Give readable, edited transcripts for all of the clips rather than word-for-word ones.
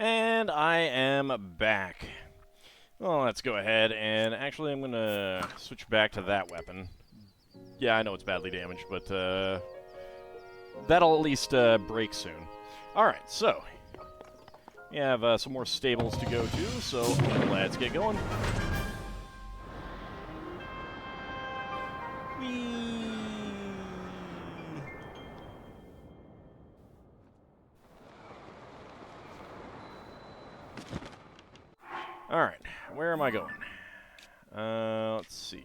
And I am back. Well, let's go ahead and actually I'm going to switch back to that weapon. Yeah, I know it's badly damaged, but that'll at least break soon. Alright, so we have some more stables to go to, so let's get going. Whee! Alright, where am I going? Let's see.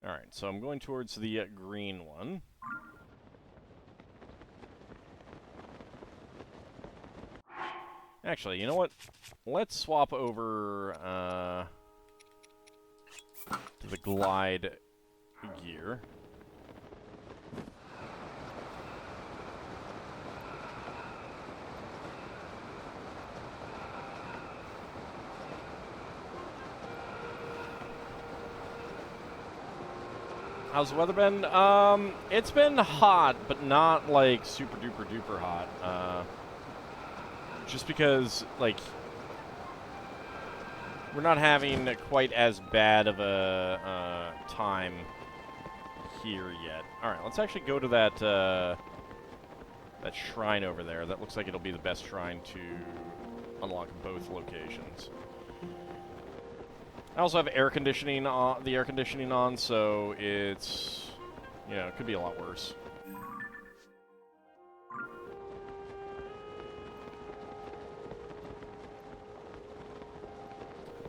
Alright, so I'm going towards the green one. Actually, you know what? Let's swap over to the glide gear. How's the weather been? It's been hot, but not like super duper duper hot. Just because, like, we're not having quite as bad of a time here yet. All right, let's actually go to that that shrine over there. That looks like it'll be the best shrine to unlock both locations. I also have air conditioning on, the air conditioning on, so it's, you know, it could be a lot worse.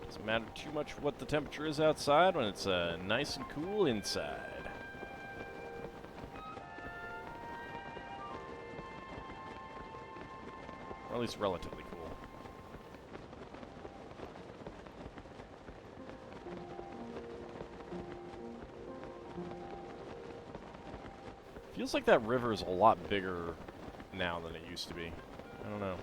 Doesn't matter too much what the temperature is outside when it's nice and cool inside. Or at least relatively cool. Feels like that river is a lot bigger now than it used to be. I don't know.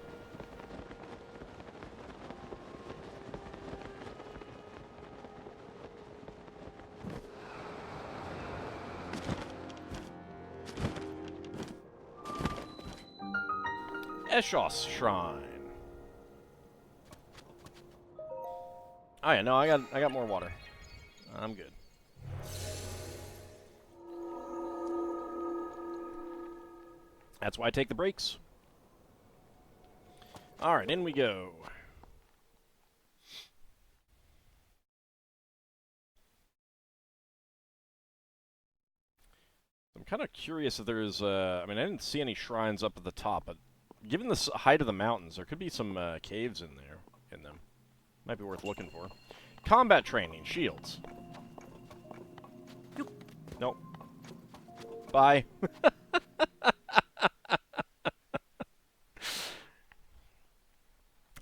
Eshos Shrine. Oh yeah, no, I got more water. I'm good. That's why I take the breaks. Alright, in we go. I'm kind of curious if there's, I mean, I didn't see any shrines up at the top, but given the height of the mountains, there could be some caves in them. Might be worth looking for. Combat training, shields. Nope. Bye.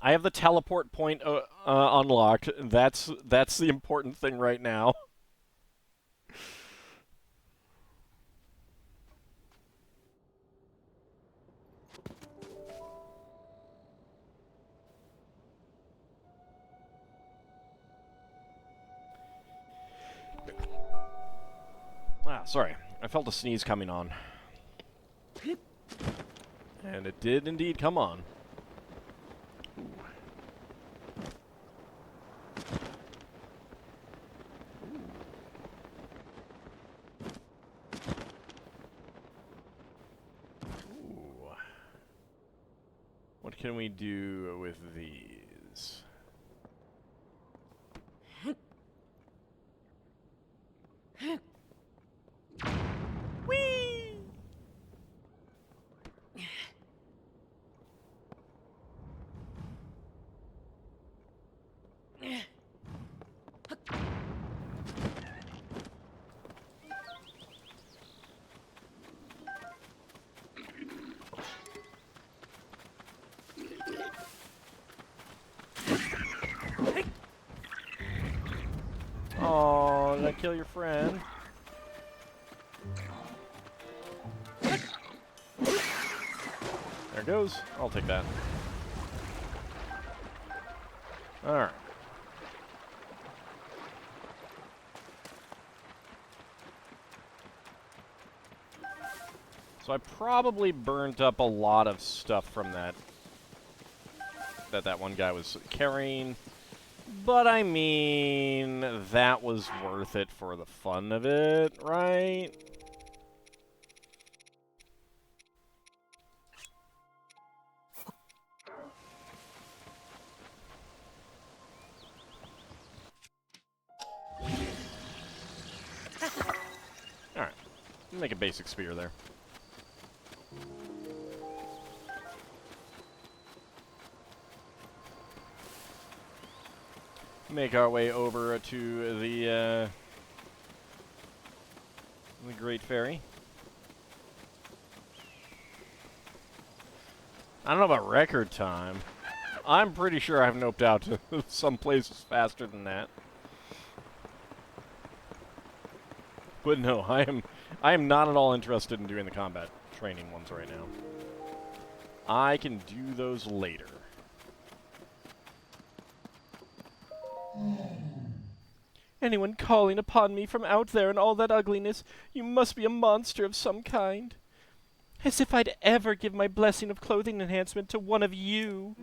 I have the teleport point unlocked. That's the important thing right now. Ah, sorry. I felt a sneeze coming on. And it did indeed come on. Ooh. Ooh. What can we do with these? Whee! Oh, did I kill your friend? There it goes. I'll take that. Alright. So I probably burnt up a lot of stuff from that one guy was carrying. But I mean, that was worth it for the fun of it, right? Alright. Make a basic spear there. Make our way over to the Great Ferry. I don't know about record time. I'm pretty sure I've noped out to some places faster than that. But no, I am not at all interested in doing the combat training ones right now. I can do those later. Anyone calling upon me from out there in all that ugliness, you must be a monster of some kind. As if I'd ever give my blessing of clothing enhancement to one of you.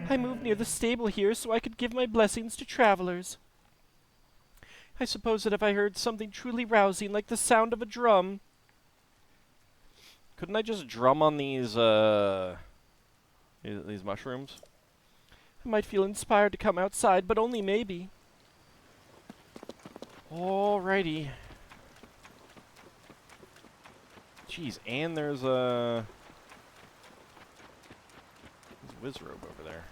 I moved near the stable here so I could give my blessings to travelers. I suppose that if I heard something truly rousing like the sound of a drum... Couldn't I just drum on these mushrooms? I might feel inspired to come outside, but only maybe. Alrighty. Jeez, and there's a Wizrobe over there.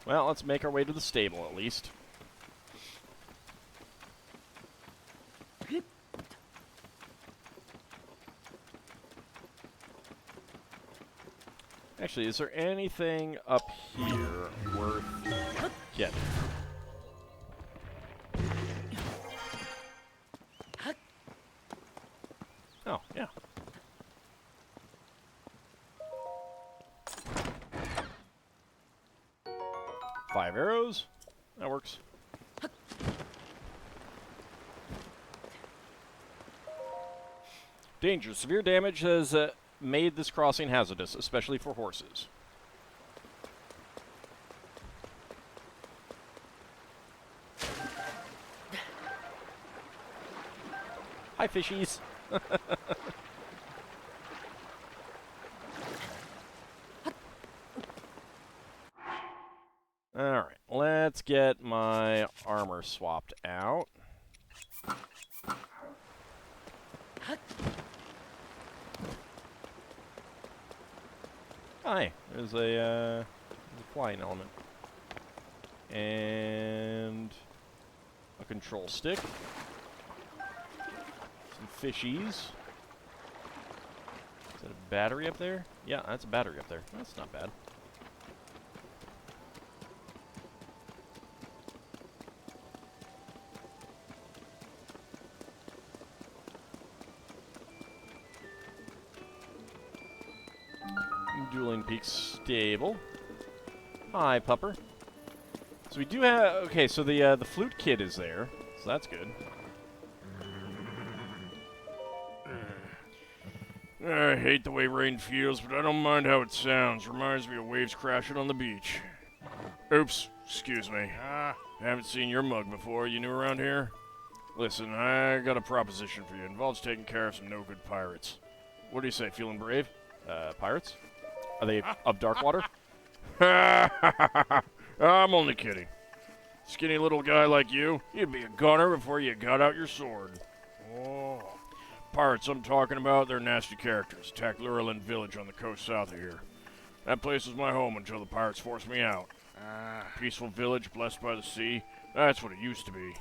Well, let's make our way to the stable at least. Actually, is there anything up here worth getting? Oh, yeah. Five arrows. That works. Danger. Severe damage has made this crossing hazardous, especially for horses. Hi, fishies. Alright, let's get my armor swapped out. Hi, there's a flying element. And a control stick. Some fishies. Is that a battery up there? Yeah, that's a battery up there. That's not bad. Dueling Peak stable. Hi, pupper. So we do have... Okay, so the flute kid is there. So that's good. I hate the way rain feels, but I don't mind how it sounds. Reminds me of waves crashing on the beach. Oops, excuse me. Haven't seen your mug before. You new around here? Listen, I got a proposition for you. It involves taking care of some no-good pirates. What do you say, feeling brave? Pirates? Are they of Darkwater? I'm only kidding. Skinny little guy like you, you'd be a gunner before you got out your sword. Oh. Pirates I'm talking about, they're nasty characters. Attacked Lurelin Village on the coast south of here. That place was my home until the pirates forced me out. Peaceful village, blessed by the sea. That's what it used to be.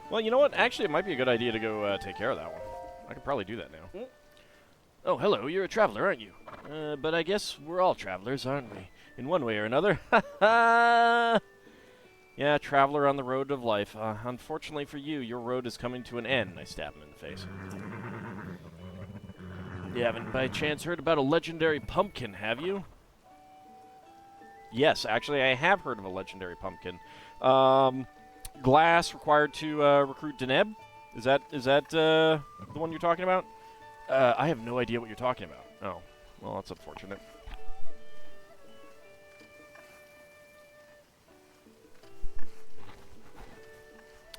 Well, you know what? Actually, it might be a good idea to go take care of that one. I could probably do that now. Oh, hello. You're a traveler, aren't you? But I guess we're all travelers, aren't we? In one way or another. Ha ha! Yeah, traveler on the road of life. Unfortunately for you, your road is coming to an end. I stab him in the face. You haven't by chance heard about a legendary pumpkin, have you? Yes, actually, I have heard of a legendary pumpkin. Glass required to recruit Deneb. Is that the one you're talking about? I have no idea what you're talking about. Oh, well, that's unfortunate.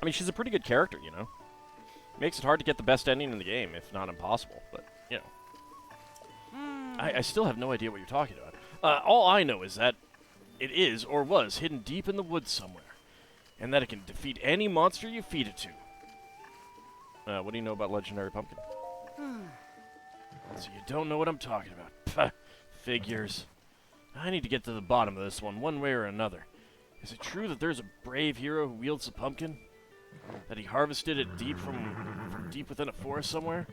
I mean, she's a pretty good character, you know. Makes it hard to get the best ending in the game, if not impossible. But you know, I still have no idea what you're talking about. All I know is that it is, or was, hidden deep in the woods somewhere. And that it can defeat any monster you feed it to. What do you know about Legendary Pumpkin? So you don't know what I'm talking about. Pah, figures. I need to get to the bottom of this one way or another. Is it true that there's a brave hero who wields the pumpkin? That he harvested it from deep within a forest somewhere?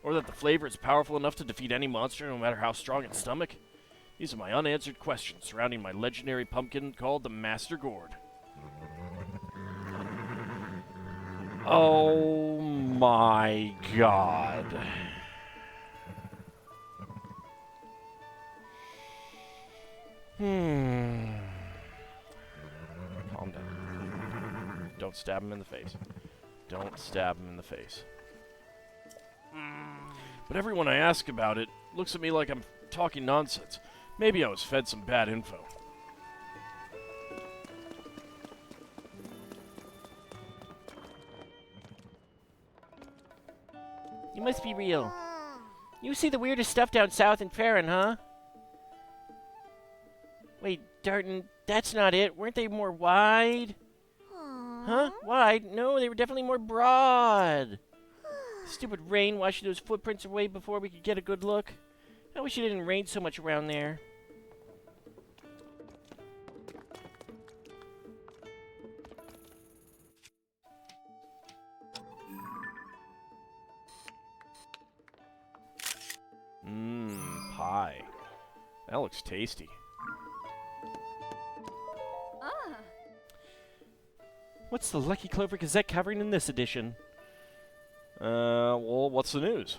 Or that the flavor is powerful enough to defeat any monster, no matter how strong its stomach? These are my unanswered questions surrounding my legendary pumpkin called the Master Gourd. Oh my god. Calm down. Don't stab him in the face. Don't stab him in the face. But everyone I ask about it looks at me like I'm talking nonsense. Maybe I was fed some bad info. You must be real. You see the weirdest stuff down south in Farron, huh? Wait, Darton, that's not it. Weren't they more wide? Huh? Wide? No, they were definitely more broad. Stupid rain washing those footprints away before we could get a good look. I wish it didn't rain so much around there. Pie. That looks tasty. What's the Lucky Clover Gazette covering in this edition? Well, what's the news?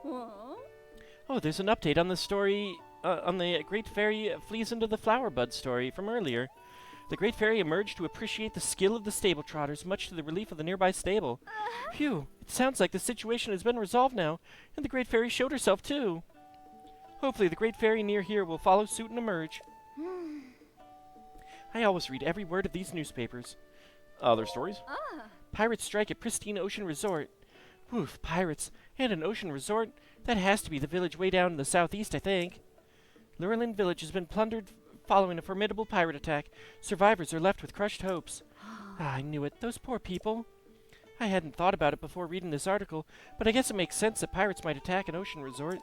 Oh, there's an update on the story, on the Great Fairy Flees into the Flower Bud story from earlier. The Great Fairy emerged to appreciate the skill of the stable trotters, much to the relief of the nearby stable. Phew, it sounds like the situation has been resolved now, and the Great Fairy showed herself too. Hopefully the Great Fairy near here will follow suit and emerge. I always read every word of these newspapers. Other stories? Pirates strike at pristine ocean resort. Woof, pirates. And an ocean resort? That has to be the village way down in the southeast, I think. Lurelin village has been plundered following a formidable pirate attack. Survivors are left with crushed hopes. I knew it. Those poor people. I hadn't thought about it before reading this article, but I guess it makes sense that pirates might attack an ocean resort.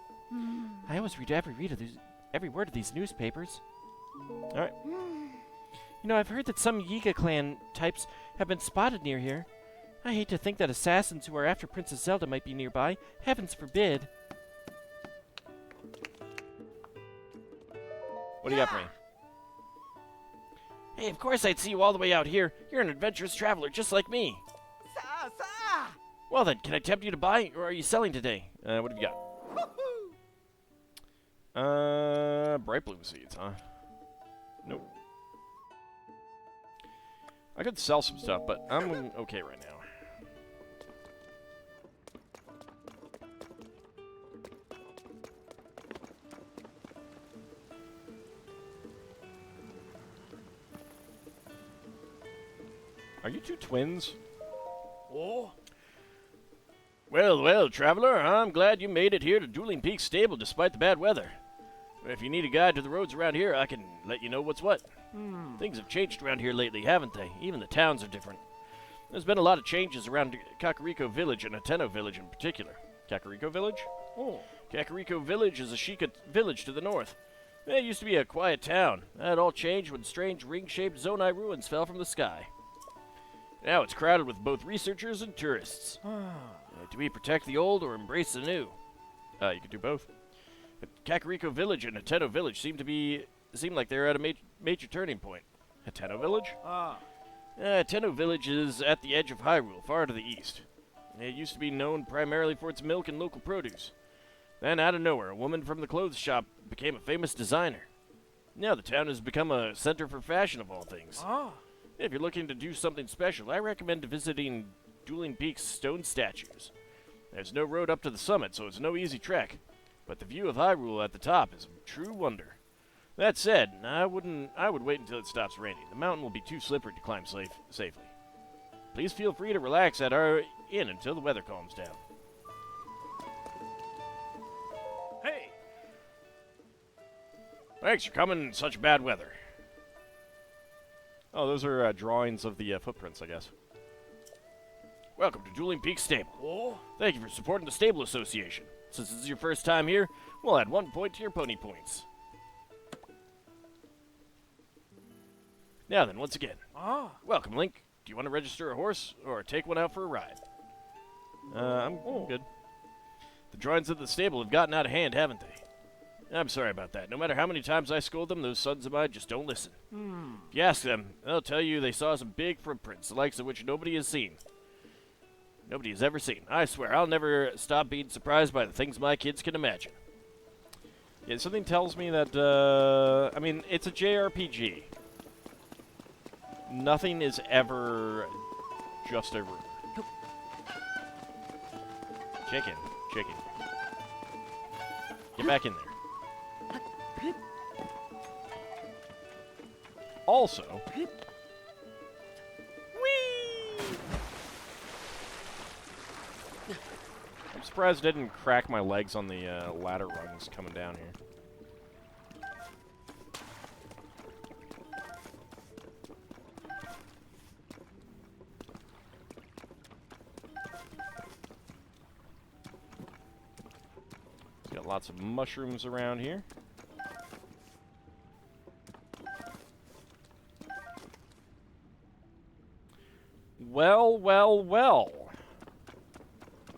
I always read every word of these newspapers. Alright. You know, I've heard that some Yiga clan types have been spotted near here. I hate to think that assassins who are after Princess Zelda might be nearby. Heavens forbid. What do you got for me? Hey, of course I'd see you all the way out here. You're an adventurous traveler just like me. Well then, can I tempt you to buy, or are you selling today? What have you got? Bright bloom seeds, huh? Nope. I could sell some stuff, but I'm okay right now. Are you two twins? Oh? Well, well, traveler, I'm glad you made it here to Dueling Peak Stable despite the bad weather. If you need a guide to the roads around here, I can let you know what's what. Things have changed around here lately, haven't they? Even the towns are different. There's been a lot of changes around Kakariko Village and Ateno Village in particular. Kakariko Village? Oh. Kakariko Village is a Sheikah village to the north. It used to be a quiet town. That all changed when strange ring-shaped Zonai ruins fell from the sky. Now it's crowded with both researchers and tourists. Do we protect the old or embrace the new? You could do both. But Kakariko Village and Ateno Village seem like they're at a major turning point. Ateno Village? Ateno Village is at the edge of Hyrule, far to the east. It used to be known primarily for its milk and local produce. Then, out of nowhere, a woman from the clothes shop became a famous designer. Now the town has become a center for fashion of all things. Ah. If you're looking to do something special, I recommend visiting Dueling Peak's stone statues. There's no road up to the summit, so it's no easy trek. But the view of Hyrule at the top is a true wonder. That said, I would wait until it stops raining. The mountain will be too slippery to climb safely. Please feel free to relax at our inn until the weather calms down. Hey! Thanks for coming in such bad weather. Oh, those are drawings of the footprints, I guess. Welcome to Dueling Peak Stable. Oh. Thank you for supporting the Stable Association. Since this is your first time here, we'll add 1 point to your pony points. Now then, once again, Ah. welcome, Link. Do you want to register a horse or take one out for a ride? I'm good. The drawings of the stable have gotten out of hand, haven't they? I'm sorry about that. No matter how many times I scold them, those sons of mine just don't listen. If you ask them, they'll tell you they saw some big footprints, the likes of which nobody has seen. Nobody has ever seen. I swear, I'll never stop being surprised by the things my kids can imagine. Yeah, something tells me that, I mean, it's a JRPG. Nothing is ever just a rumor. Chicken. Get back in there. Also, I'm surprised I didn't crack my legs on the ladder rungs coming down here. Got lots of mushrooms around here. Well.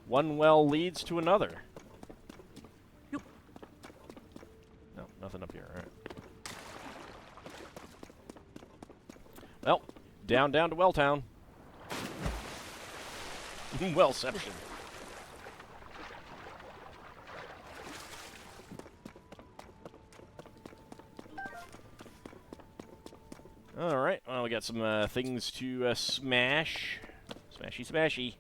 One well leads to another. No, nothing up here, all right. Well, down to Welltown. Wellception. Alright, well, we got some things to smash. Smashy.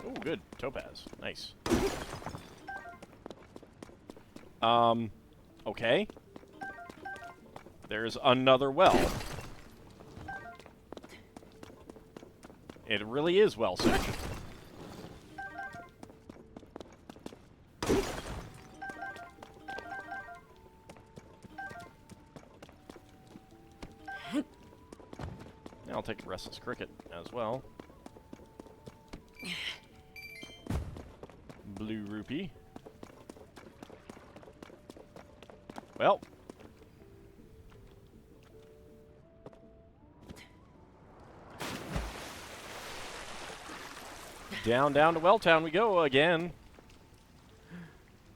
Oh, good. Topaz. Nice. Okay. There's another well. It really is well sectioned. I'll take a restless cricket as well. Blue rupee. Well. Down to Welltown we go again.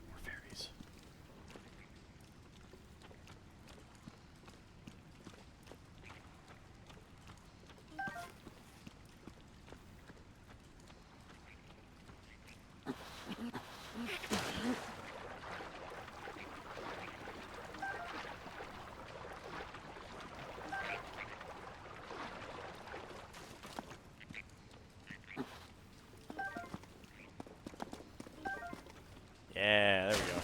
More fairies. Yeah, there we go.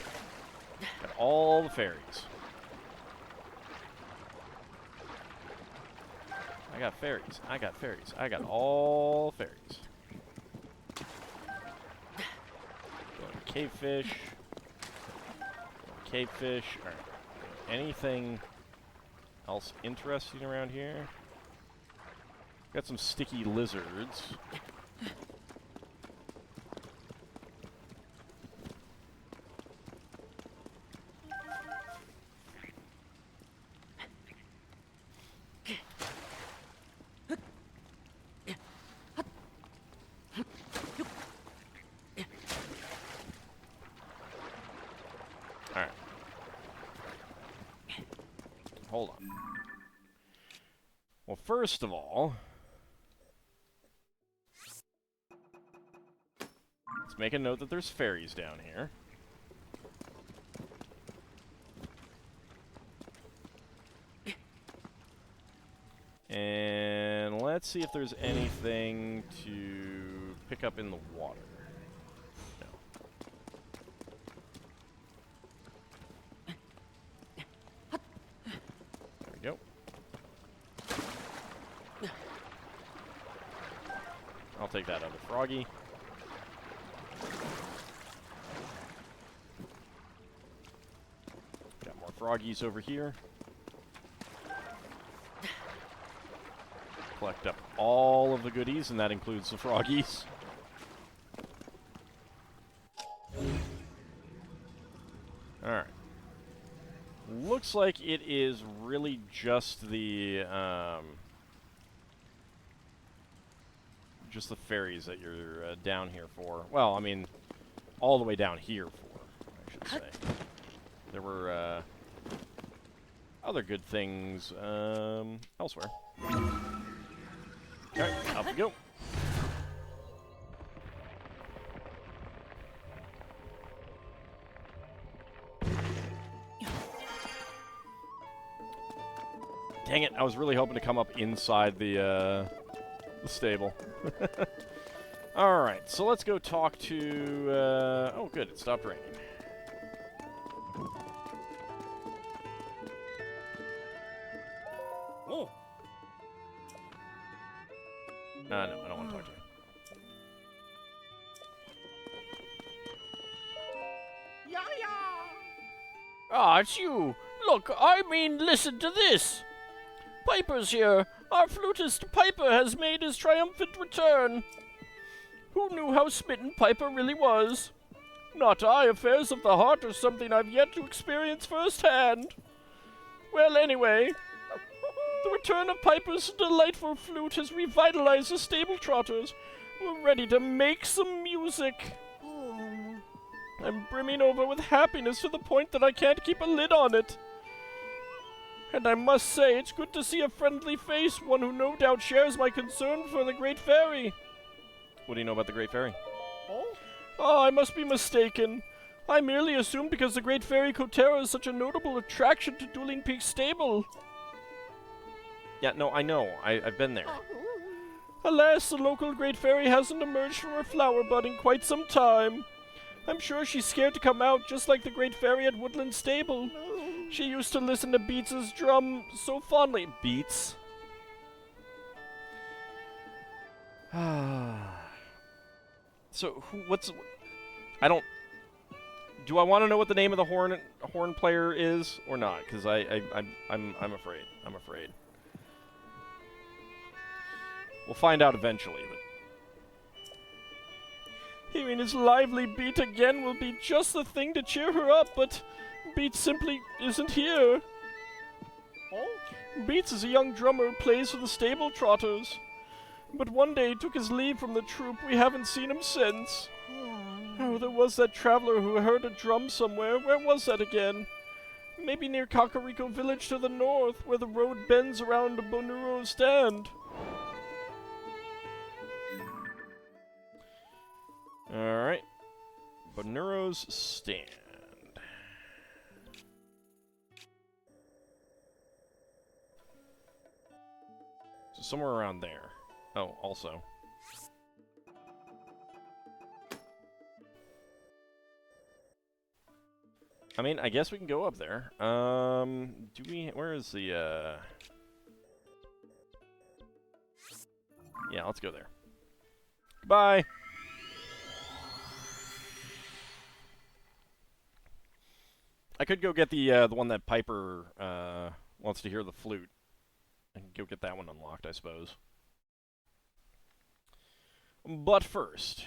Got all the fairies. I got fairies. I got all fairies. Cavefish. Cavefish. Alright. Anything else interesting around here? Got some sticky lizards. first of all, let's make a note that there's fairies down here. And let's see if there's anything to pick up in the water. No. There we go. I'll take that other froggy. Got more froggies over here. Collect up all of the goodies, and that includes the froggies. Alright. Looks like it is really just the fairies that you're down here for. Well, I mean, all the way down here for, I should say. There were other good things elsewhere. Alright, off we go. Dang it, I was really hoping to come up inside the stable. Alright, so let's go talk to... oh, good, it stopped raining. Oh! No, I don't want to talk to you. Ah, it's you. Look, I mean, listen to this. Piper's here. Our flutist Piper has made his triumphant return. Who knew how smitten Piper really was? Not I. Affairs of the heart are something I've yet to experience firsthand. Well, anyway, the return of Piper's delightful flute has revitalized the stable trotters. We're ready to make some music. I'm brimming over with happiness to the point that I can't keep a lid on it. And I must say, it's good to see a friendly face, one who no doubt shares my concern for the Great Fairy. What do you know about the Great Fairy? Oh, I must be mistaken. I merely assumed because the Great Fairy Kotera is such a notable attraction to Dueling Peak Stable. Yeah, no, I know. I've been there. Alas, the local Great Fairy hasn't emerged from her flower bud in quite some time. I'm sure she's scared to come out, just like the Great Fairy at Woodland Stable. She used to listen to Beats' drum so fondly. Beats? So, what's... I don't... Do I want to know what the name of the horn player is, or not? Because I'm afraid. I'm afraid. We'll find out eventually, but... Hearing his lively beat again will be just the thing to cheer her up, but Beats simply isn't here. Beats is a young drummer who plays for the stable trotters. But one day he took his leave from the troupe. We haven't seen him since. Oh, there was that traveler who heard a drum somewhere. Where was that again? Maybe near Kakariko Village to the north, where the road bends around Bonuro's stand. Alright. Bonuro's stand. So somewhere around there. Oh, also. I mean, I guess we can go up there. Do we... Where is the, Yeah, let's go there. Goodbye! I could go get the one that Piper, wants to hear the flute. I can go get that one unlocked, I suppose. But first...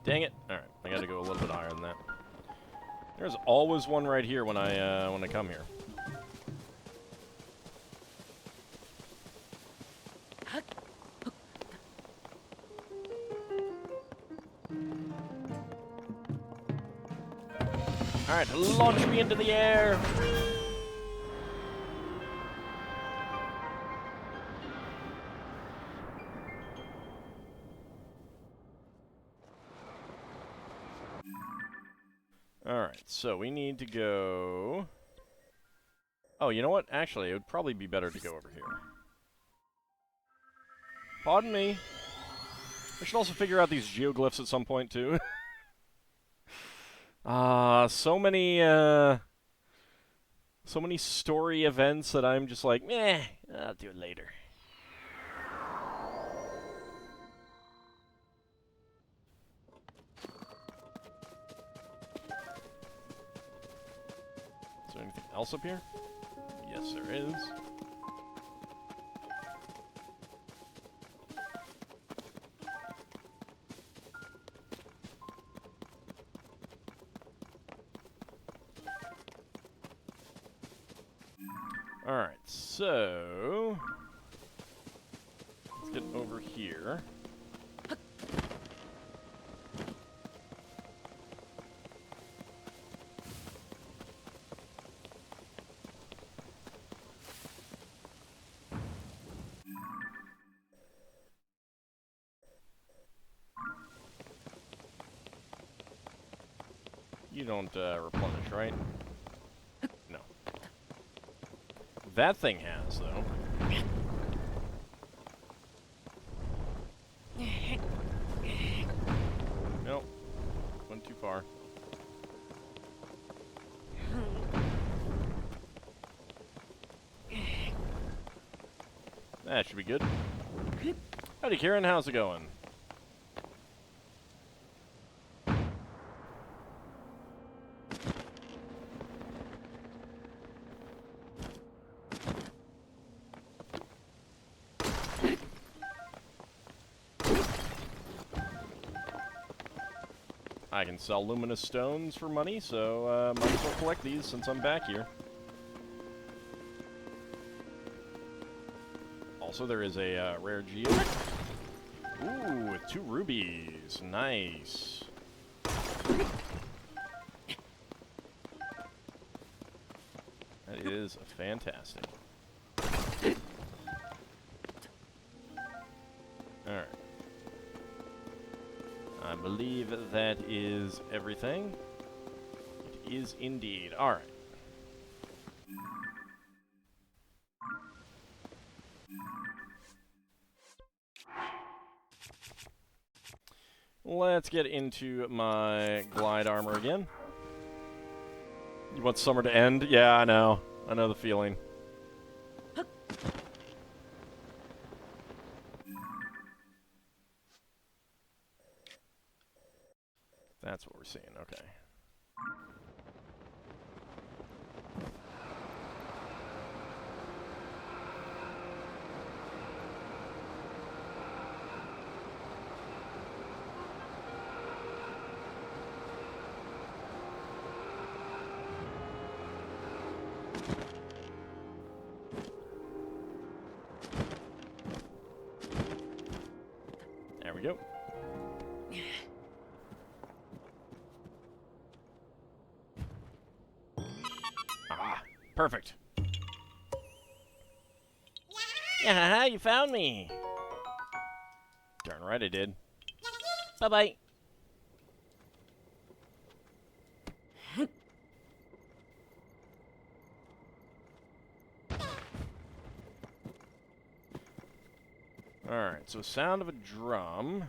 Dang it! All right, I got to go a little bit higher than that. There's always one right here when I come here. Alright, launch me into the air! Alright, so we need to go... Oh, you know what? Actually, it would probably be better to go over here. Pardon me. I should also figure out these geoglyphs at some point, too. So many story events that I'm just like, meh, I'll do it later. Is there anything else up here? Yes, there is. Alright, so... let's get over here. You don't replenish, right? No. That thing has, though. Nope. Went too far. That should be good. Howdy, Kieran. How's it going? I can sell luminous stones for money, so might as well collect these since I'm back here. Also, there is a rare geo. Ooh, with 2 rubies. Nice. That is fantastic. Alright. I believe that is everything. It is indeed. Alright. Let's get into my glide armor again. You want summer to end? Yeah, I know. I know the feeling. That's what we're seeing, okay. There we go. Perfect. Yeah, you found me. Darn right I did. Bye-bye. Alright, so sound of a drum.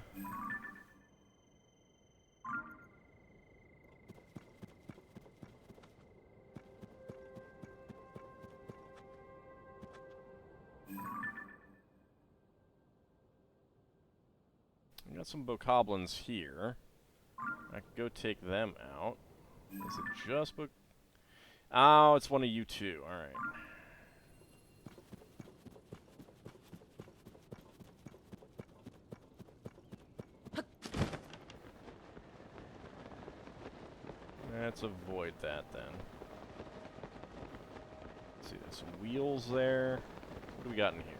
We got some bokoblins here. I could go take them out. Is it just Oh, it's one of you two. Alright. Let's avoid that then. Let's see, there's some wheels there. What do we got in here?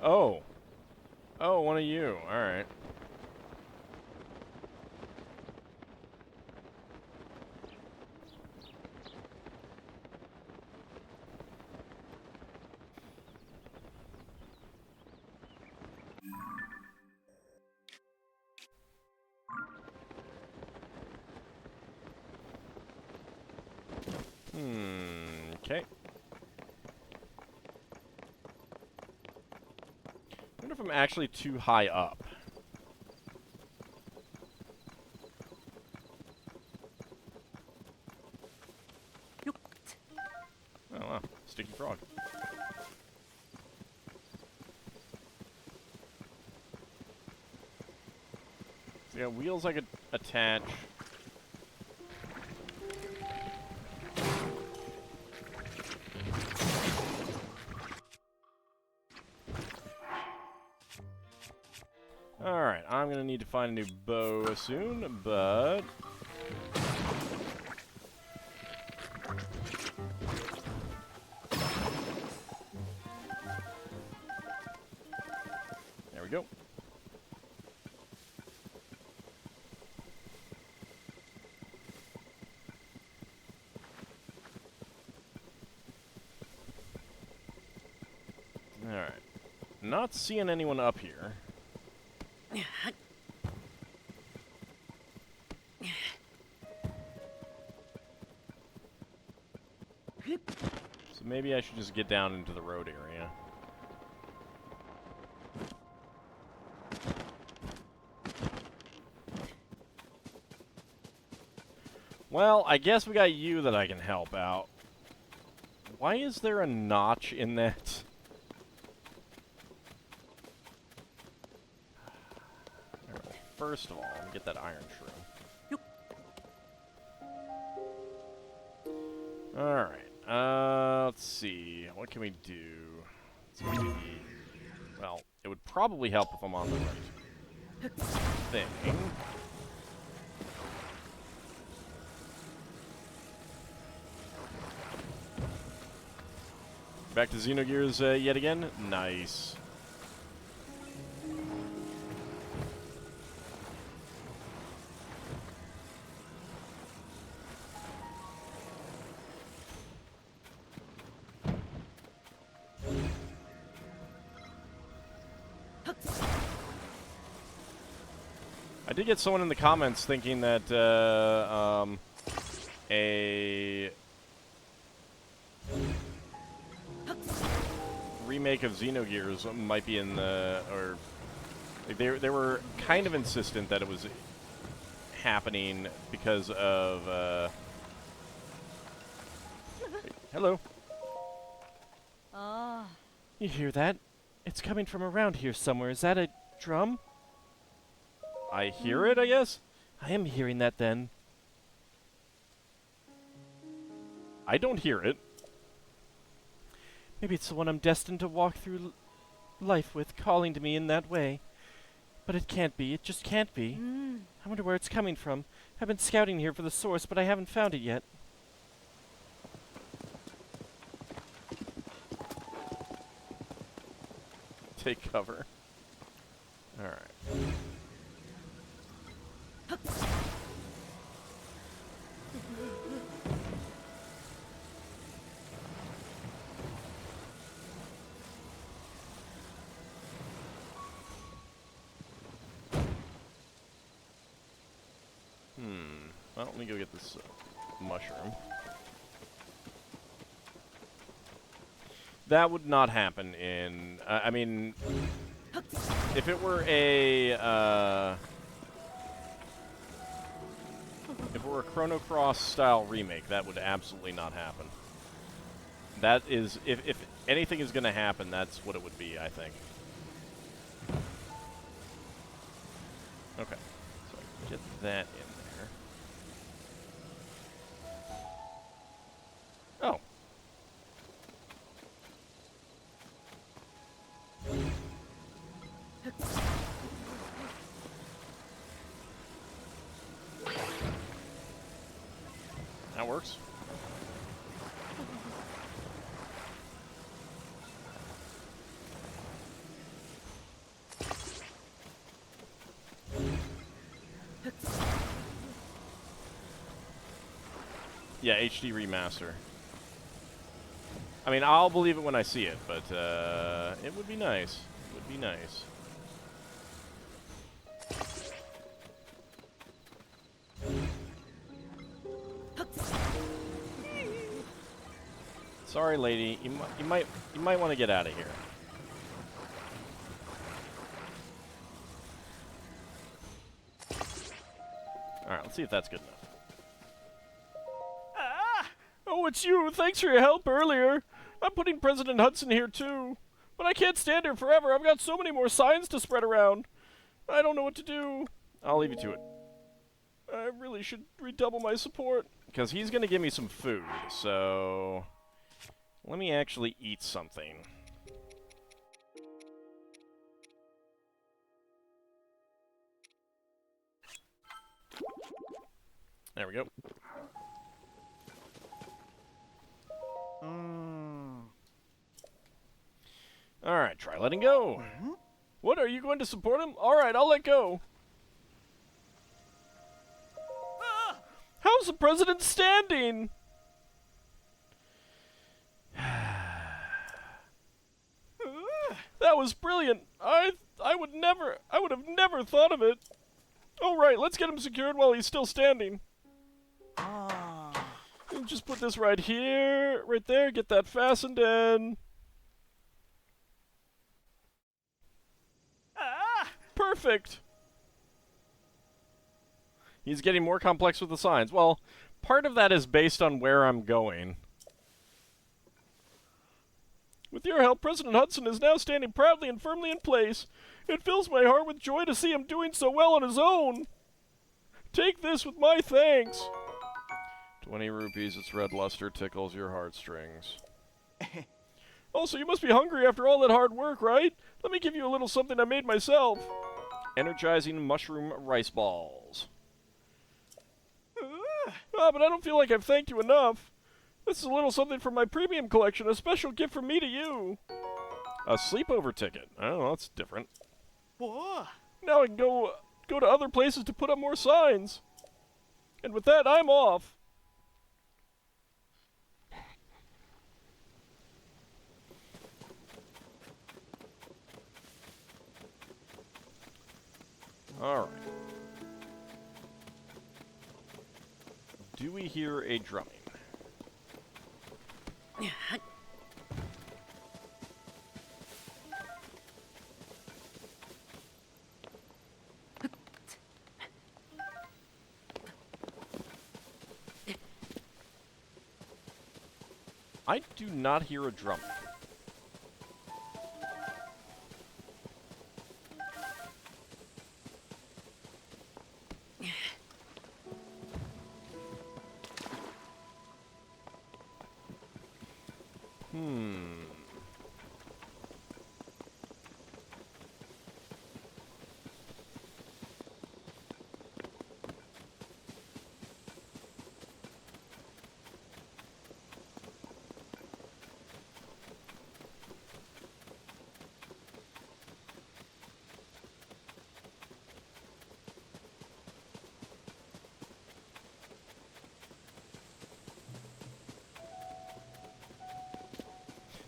Oh. Oh, one of you. Alright. Okay. I wonder if I'm actually too high up. Oh, wow. Sticky frog. So, yeah, wheels I could attach. Alright, I'm gonna need to find a new bow soon, but... There we go. Alright. Not seeing anyone up here. So maybe I should just get down into the road area. Well, I guess we got you that I can help out. Why is there a notch in that? Alright, first of all, let me get that iron shroom. Alright, let's see. What can we do? Well, it would probably help if I'm on the right thing. Back to Xenogears yet again? Nice. I did get someone in the comments thinking that a remake of Xenogears might be in the, or like they were kind of insistent that it was happening because of hello. Ah. You hear that? It's coming from around here somewhere. Is that a drum? I hear it, I guess? I am hearing that then. I don't hear it. Maybe it's the one I'm destined to walk through life with, calling to me in that way. But it can't be. It just can't be. I wonder where it's coming from. I've been scouting here for the source, but I haven't found it yet. Take cover. Alright. Well, let me go get this mushroom. That would not happen in... I mean... If it were a... if it were a Chrono Cross style remake, that would absolutely not happen. That is... If anything is going to happen, that's what it would be, I think. Okay. So I can get that in there. Oh. That works. Yeah, HD remaster. I mean, I'll believe it when I see it, but it would be nice. It would be nice. Sorry, lady. You might want to get out of here. All right, let's see if that's good enough. Ah! Oh, it's you. Thanks for your help earlier. I'm putting President Hudson here too. But I can't stand here forever. I've got so many more signs to spread around. I don't know what to do. I'll leave you to it. I really should redouble my support. Because he's going to give me some food, so... Let me actually eat something. There we go. Alright, try letting go. What, are you going to support him? Alright, I'll let go. How's the president standing? That was brilliant. I would have never thought of it. All right, let's get him secured while he's still standing. And just put this right here, right there, get that fastened in. Perfect. He's getting more complex with the signs. Well, part of that is based on where I'm going. With your help, President Hudson is now standing proudly and firmly in place. It fills my heart with joy to see him doing so well on his own. Take this with my thanks. 20 rupees, its red luster tickles your heartstrings. Also, you must be hungry after all that hard work, right? Let me give you a little something I made myself. Energizing mushroom rice balls. But I don't feel like I've thanked you enough. This is a little something from my premium collection, a special gift from me to you. A sleepover ticket. Oh, that's different. Now I can go to other places to put up more signs. And with that, I'm off. Alright. Do we hear a drumming? I do not hear a drum.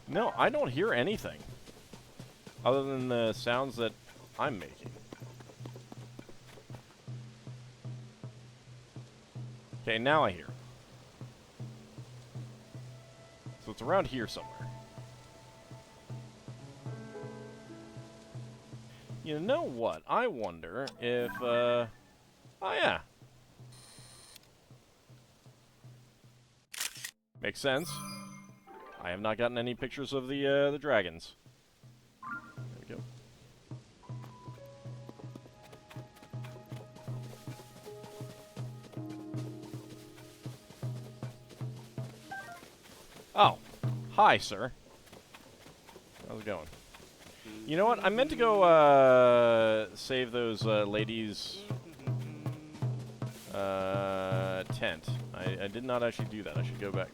No, I don't hear anything. Other than the sounds that I'm making. Okay, now I hear. So it's around here somewhere. You know what? I wonder if, oh yeah. Makes sense. I have not gotten any pictures of the dragons. There we go. Oh. Hi, sir. How's it going? You know what? I meant to go, save those, ladies' tent. I did not actually do that. I should go back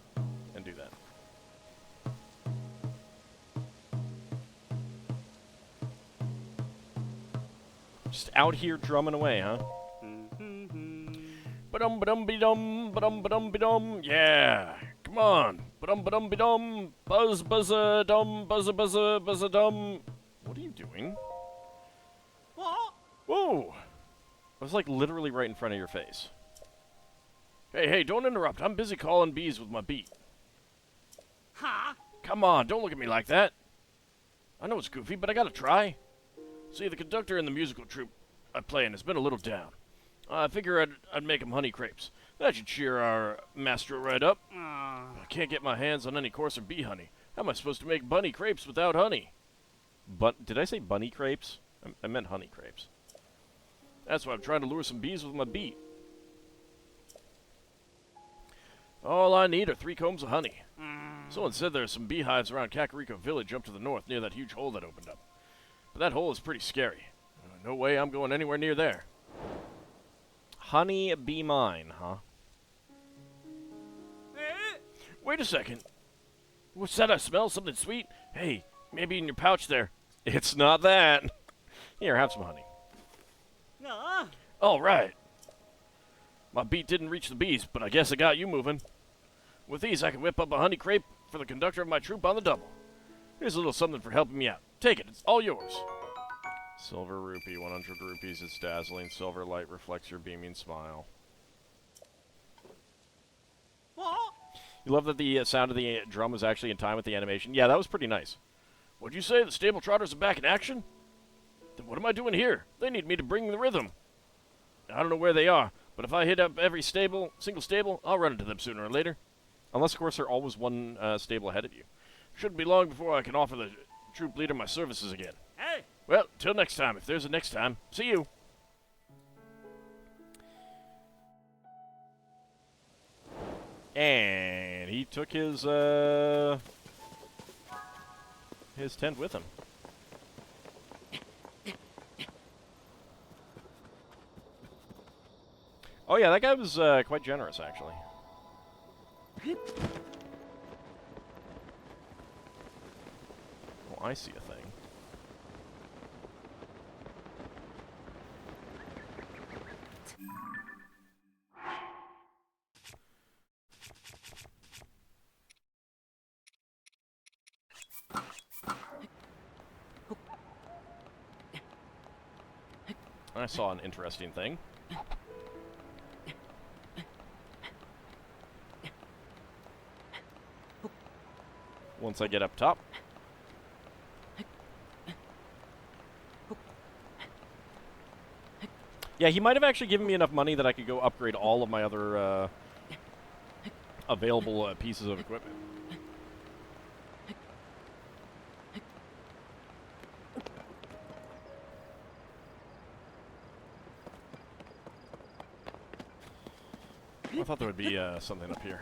and do that. Just out here drumming away, huh? Ba-dum ba-dum be-dum, ba-dum ba-dum be-dum. Yeah, come on. Ba-dum ba-dum be-dum. Buzz buzza dum, buzza buzza buzza dum. What are you doing? What? Whoa! I was like literally right in front of your face. Hey, don't interrupt. I'm busy calling bees with my beat. Huh? Come on, don't look at me like that. I know it's goofy, but I gotta try. See, the conductor in the musical troupe I play in has been a little down. I figure I'd make him honey crepes. That should cheer our maestro right up. I can't get my hands on any coarser bee honey. How am I supposed to make bunny crepes without honey? Did I say bunny crepes? I meant honey crepes. That's why I'm trying to lure some bees with my beat. All I need are 3 combs of honey. Someone said there are some beehives around Kakariko Village up to the north near that huge hole that opened up. But that hole is pretty scary. No way I'm going anywhere near there. Honey be mine, huh? Wait a second. What's that I smell? Something sweet? Hey, maybe in your pouch there. It's not that. Here, have some honey. No. All right. My beat didn't reach the bees, but I guess it got you moving. With these, I can whip up a honey crepe for the conductor of my troupe on the double. Here's a little something for helping me out. Take it. It's all yours. Silver rupee, 100 rupees. It's dazzling. Silver light reflects your beaming smile. What? You love that the sound of the drum was actually in time with the animation? Yeah, that was pretty nice. What'd you say? The stable trotters are back in action? Then what am I doing here? They need me to bring the rhythm. I don't know where they are, but if I hit up every single stable, I'll run into them sooner or later. Unless, of course, they're always one stable ahead of you. Shouldn't be long before I can offer the troop leader my services again. Hey. Well, till next time, if there's a next time. See you. And he took his tent with him. Oh yeah, that guy was quite generous, actually. Oh, I see a thing. I saw an interesting thing. Once I get up top. Yeah, he might have actually given me enough money that I could go upgrade all of my other available pieces of equipment. I thought there would be something up here.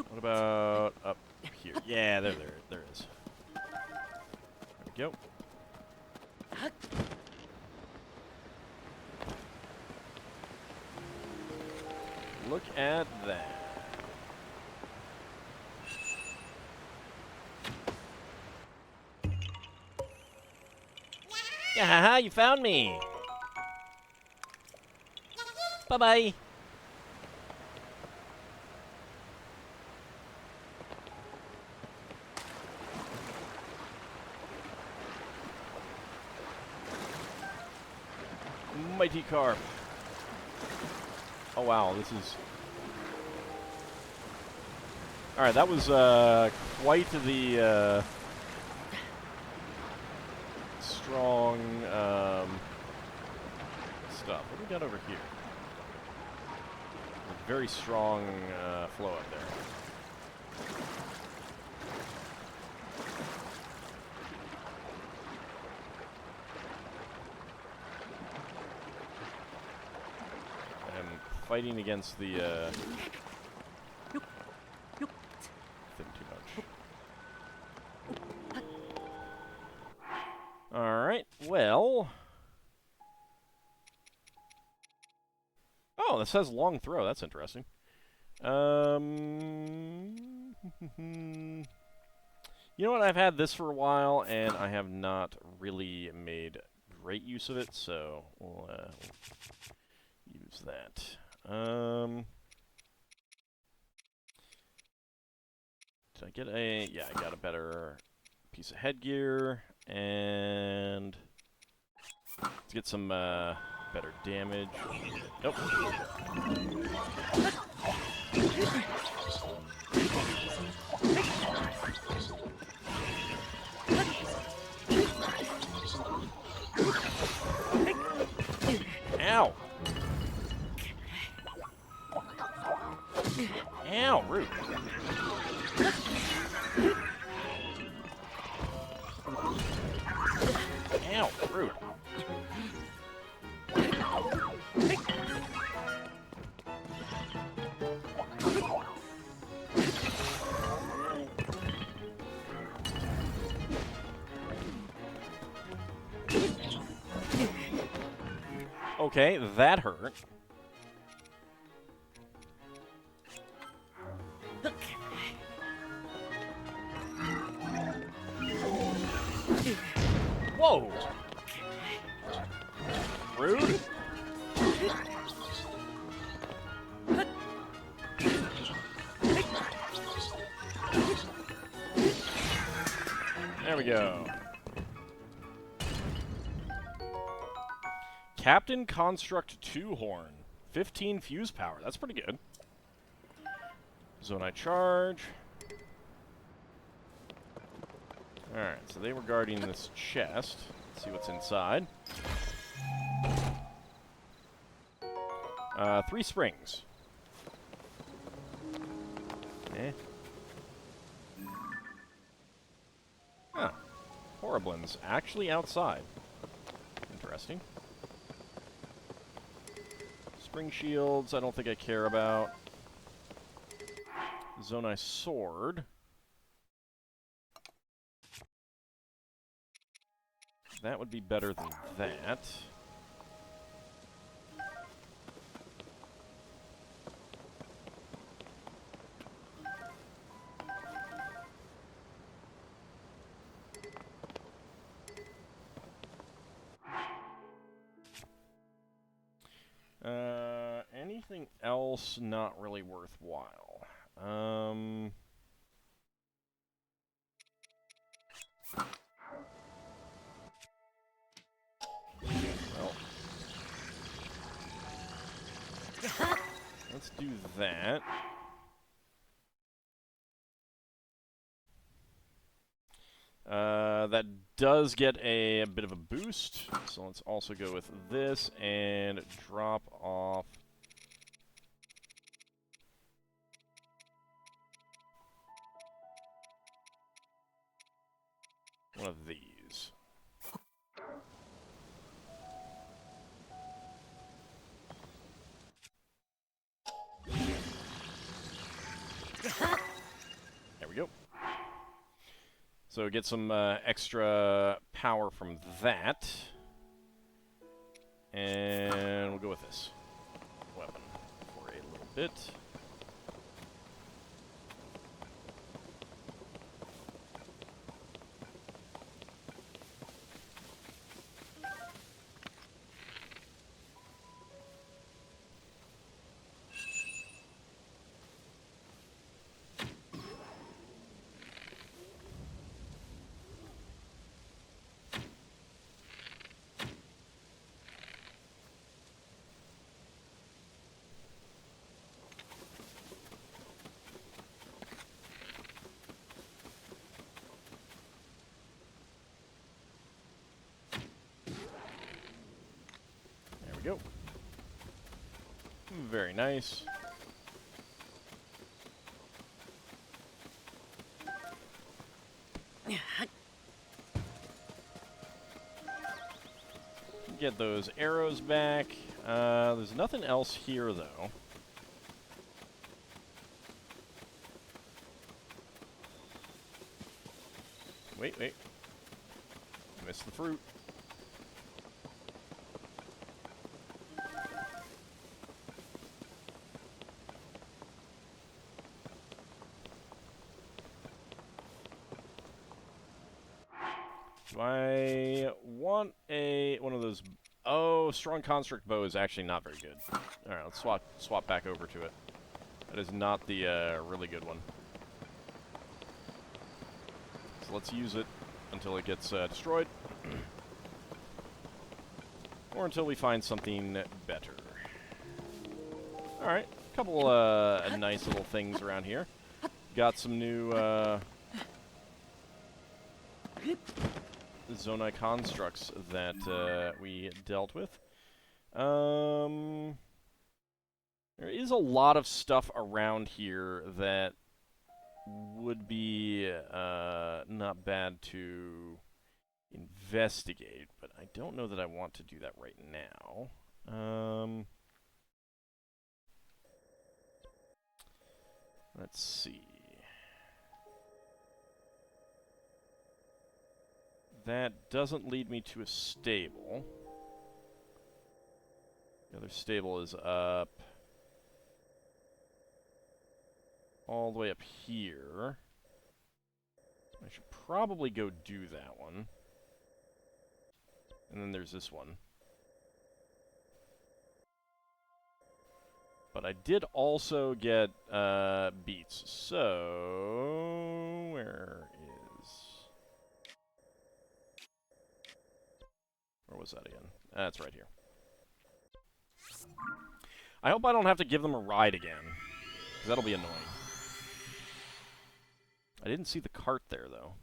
What about up here? Yeah, there is. There we go. Look at that. Yeah, haha, you found me. Bye-bye. Mighty carp. Oh wow, this is... Alright, that was quite the strong stuff. What do we got over here? A very strong flow up there. Fighting against the thing too much. Alright, well. Oh, this says long throw. That's interesting. You know what? I've had this for a while, and I have not really made great use of it, so we'll use that. Did I get a... Yeah, I got a better piece of headgear. And... let's get some better damage. Nope. Ow! Ow, rude. Ow, rude. Okay, that hurt. Whoa! Rude? There we go. Captain Construct 2 Horn. 15 fuse power. That's pretty good. Zone I charge. Alright, so they were guarding this chest. Let's see what's inside. 3 springs. Eh. Huh. Horriblin's actually outside. Interesting. Spring shields, I don't think I care about. Zonai sword. That would be better than that. Anything else not really worthwhile? Well, let's do that. That does get a bit of a boost, so let's also go with this and drop off one of these. There we go. So get some extra power from that. And we'll go with this weapon for a little bit. Go. Very nice. Get those arrows back. There's nothing else here, though. Wait. Missed the fruit. Do I want one of those? Oh, a strong construct bow is actually not very good. Alright, let's swap back over to it. That is not the really good one. So let's use it until it gets destroyed. Or until we find something better. Alright, a couple nice little things around here. Got some new Zonai constructs that we dealt with. There is a lot of stuff around here that would be not bad to investigate, but I don't know that I want to do that right now. Let's see. That doesn't lead me to a stable. The other stable is up all the way up here. I should probably go do that one. And then there's this one. But I did also get beets. So where was that again? That's right here. I hope I don't have to give them a ride again, because that'll be annoying. I didn't see the cart there, though.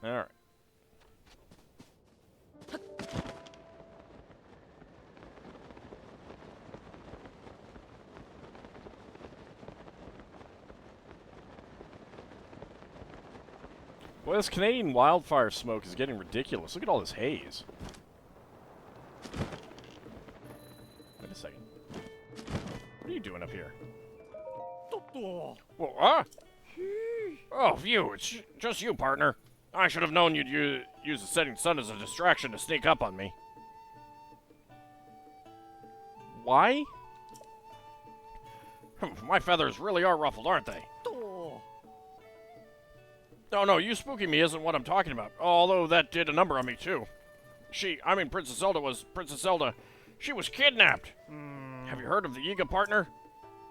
Alright. Boy, this Canadian wildfire smoke is getting ridiculous. Look at all this haze. Wait a second. What are you doing up here? Whoa, Oh, you. It's just you, partner. I should have known you'd use the setting sun as a distraction to sneak up on me. Why? My feathers really are ruffled, aren't they? No, you spooking me isn't what I'm talking about. Although that did a number on me, too. Princess Zelda. She was kidnapped. Have you heard of the Yiga partner?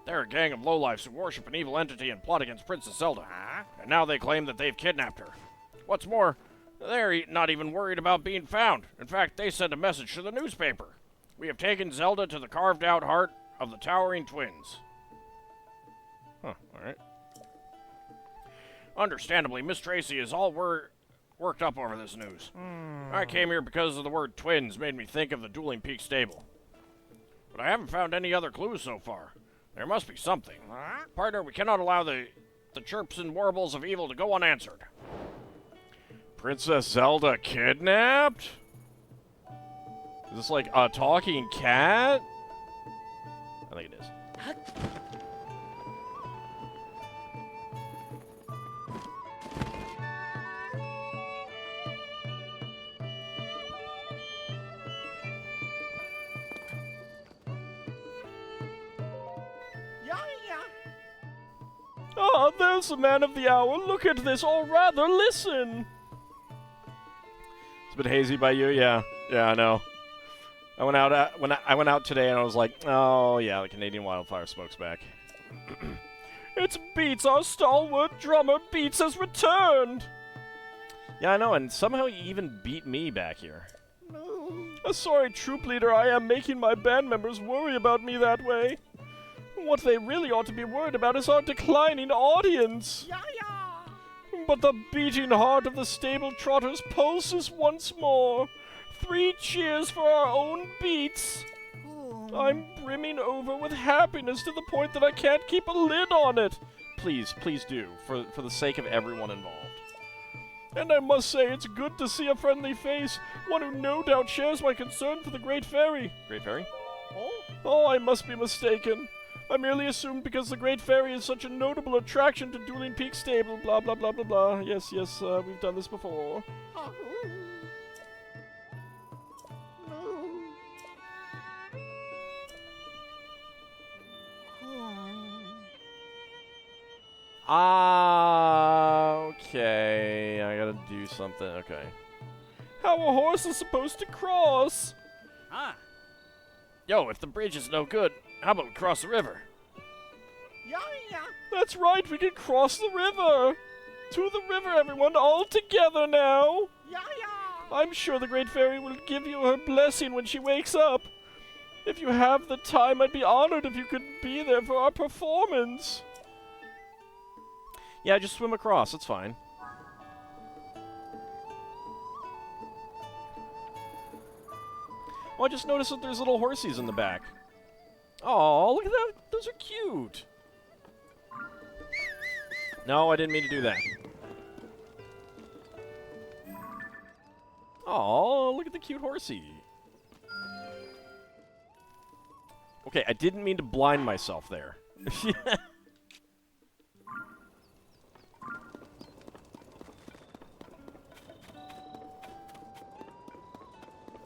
They're a gang of lowlifes who worship an evil entity and plot against Princess Zelda. And now they claim that they've kidnapped her. What's more, they're not even worried about being found. In fact, they sent a message to the newspaper. We have taken Zelda to the carved-out heart of the Towering Twins. Huh, alright. Understandably, Miss Tracy is all worked up over this news. I came here because of the word twins made me think of the Dueling Peak stable. But I haven't found any other clues so far. There must be something. Partner, we cannot allow the chirps and warbles of evil to go unanswered. Princess Zelda kidnapped? Is this like a talking cat? I think it is. Ah, there's the man of the hour. Look at this, or rather, listen. It's a bit hazy by you, yeah. Yeah, I know. I went out I went out today and I was like, oh yeah, the Canadian wildfire smoke's back. It's Beats, our stalwart drummer. Beats has returned. Yeah, I know, and somehow he even beat me back here. A sorry troop leader I am, making my band members worry about me that way. What they really ought to be worried about is our declining audience. But the beating heart of the stable trotters pulses once more. 3 cheers for our own Beats. I'm brimming over with happiness to the point that I can't keep a lid on it. Please do, for the sake of everyone involved. And I must say, it's good to see a friendly face, one who no doubt shares my concern for the Great Fairy. Great Fairy? Oh, I must be mistaken. I merely assumed because the Great Fairy is such a notable attraction to Dueling Peak Stable, blah, blah, blah, blah, blah. Yes, we've done this before. Okay. I gotta do something. Okay. How a horse is supposed to cross? Huh? Yo, if the bridge is no good, how about we cross the river? Yeah, yeah. That's right, we can cross the river! To the river, everyone, all together now! Yeah, yeah. I'm sure the Great Fairy will give you her blessing when she wakes up. If you have the time, I'd be honored if you could be there for our performance. Yeah, just swim across. It's fine. Oh, I just noticed that there's little horsies in the back. Oh, look at that. Those are cute. No, I didn't mean to do that. Oh, look at the cute horsey. Okay, I didn't mean to blind myself there.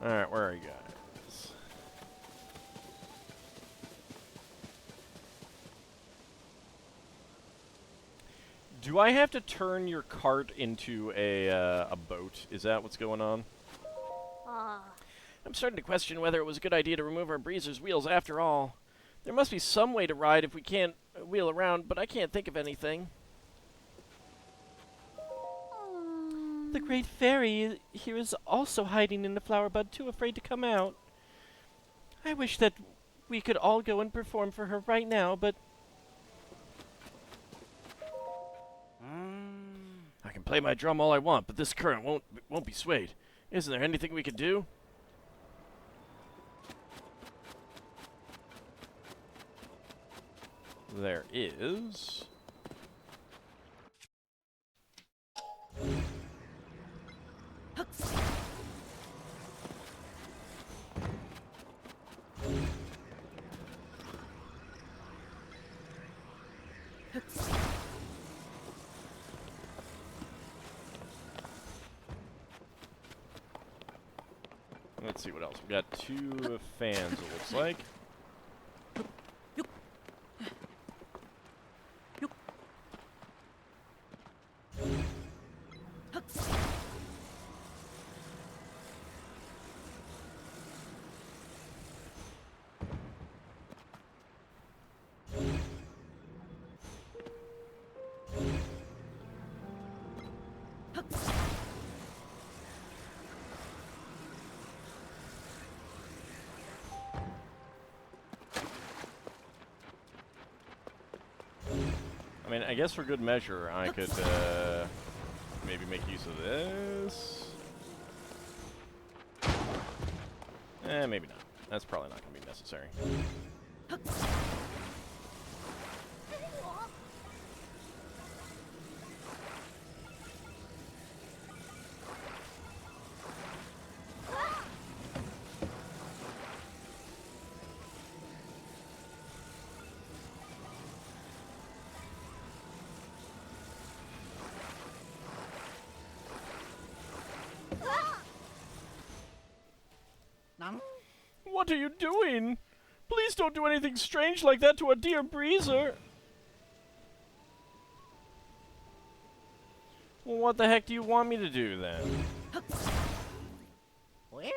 Alright, where are you guys? Do I have to turn your cart into a boat? Is that what's going on? I'm starting to question whether it was a good idea to remove our breezer's wheels after all. There must be some way to ride if we can't wheel around, but I can't think of anything. The Great Fairy here is also hiding in the flower bud, too afraid to come out. I wish that we could all go and perform for her right now, but I can play my drum all I want, but this current won't be swayed. Isn't there anything we could do? There is. Let's see what else. We got 2 fans, it looks like. I mean, I guess for good measure, I could maybe make use of this. Maybe not. That's probably not going to be necessary. What are you doing? Please don't do anything strange like that to our dear breezer. Well, what the heck do you want me to do, then? Where?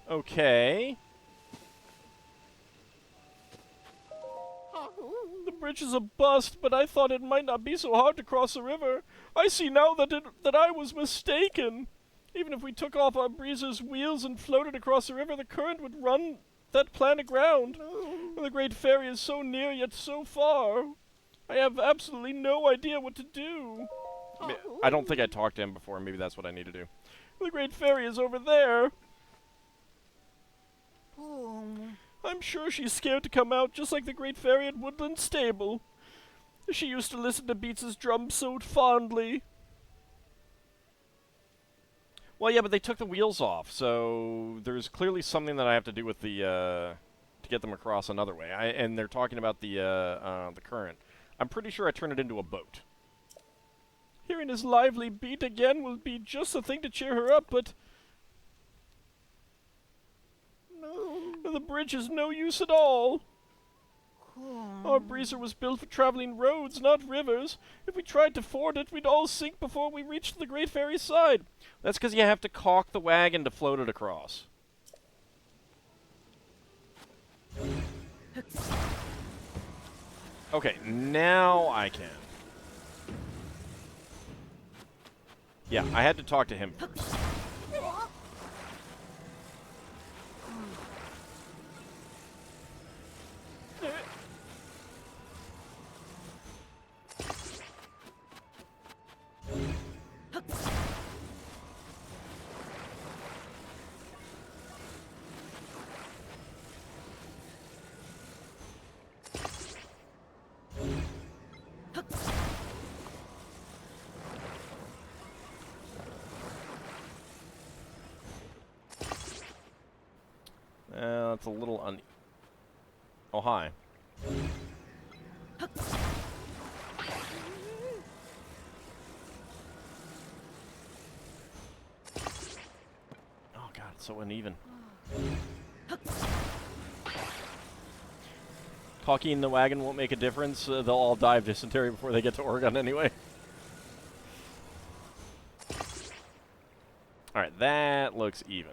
Okay. The bridge is a bust, but I thought it might not be so hard to cross the river. I see now that I was mistaken. Even if we took off our breezer's wheels and floated across the river, the current would run that plan aground. And the Great Fairy is so near yet so far. I have absolutely no idea what to do. I don't think I talked to him before. Maybe that's what I need to do. The Great Fairy is over there. Oh. I'm sure she's scared to come out, just like the Great Fairy at Woodland Stable. She used to listen to Beats' drum so fondly. Well, yeah, but they took the wheels off, so there's clearly something that I have to do with the to get them across another way. And they're talking about the current. I'm pretty sure I turned it into a boat. Hearing his lively beat again will be just the thing to cheer her up, but The bridge is no use at all. Our breezer was built for traveling roads, not rivers. If we tried to ford it, we'd all sink before we reached the Great Fairy's side. That's because you have to caulk the wagon to float it across. Okay, now I can. Yeah, I had to talk to him first. That's a little Oh, hi. Oh, God, it's so uneven. Caulking the wagon won't make a difference. They'll all die of dysentery before they get to Oregon anyway. Alright, that looks even.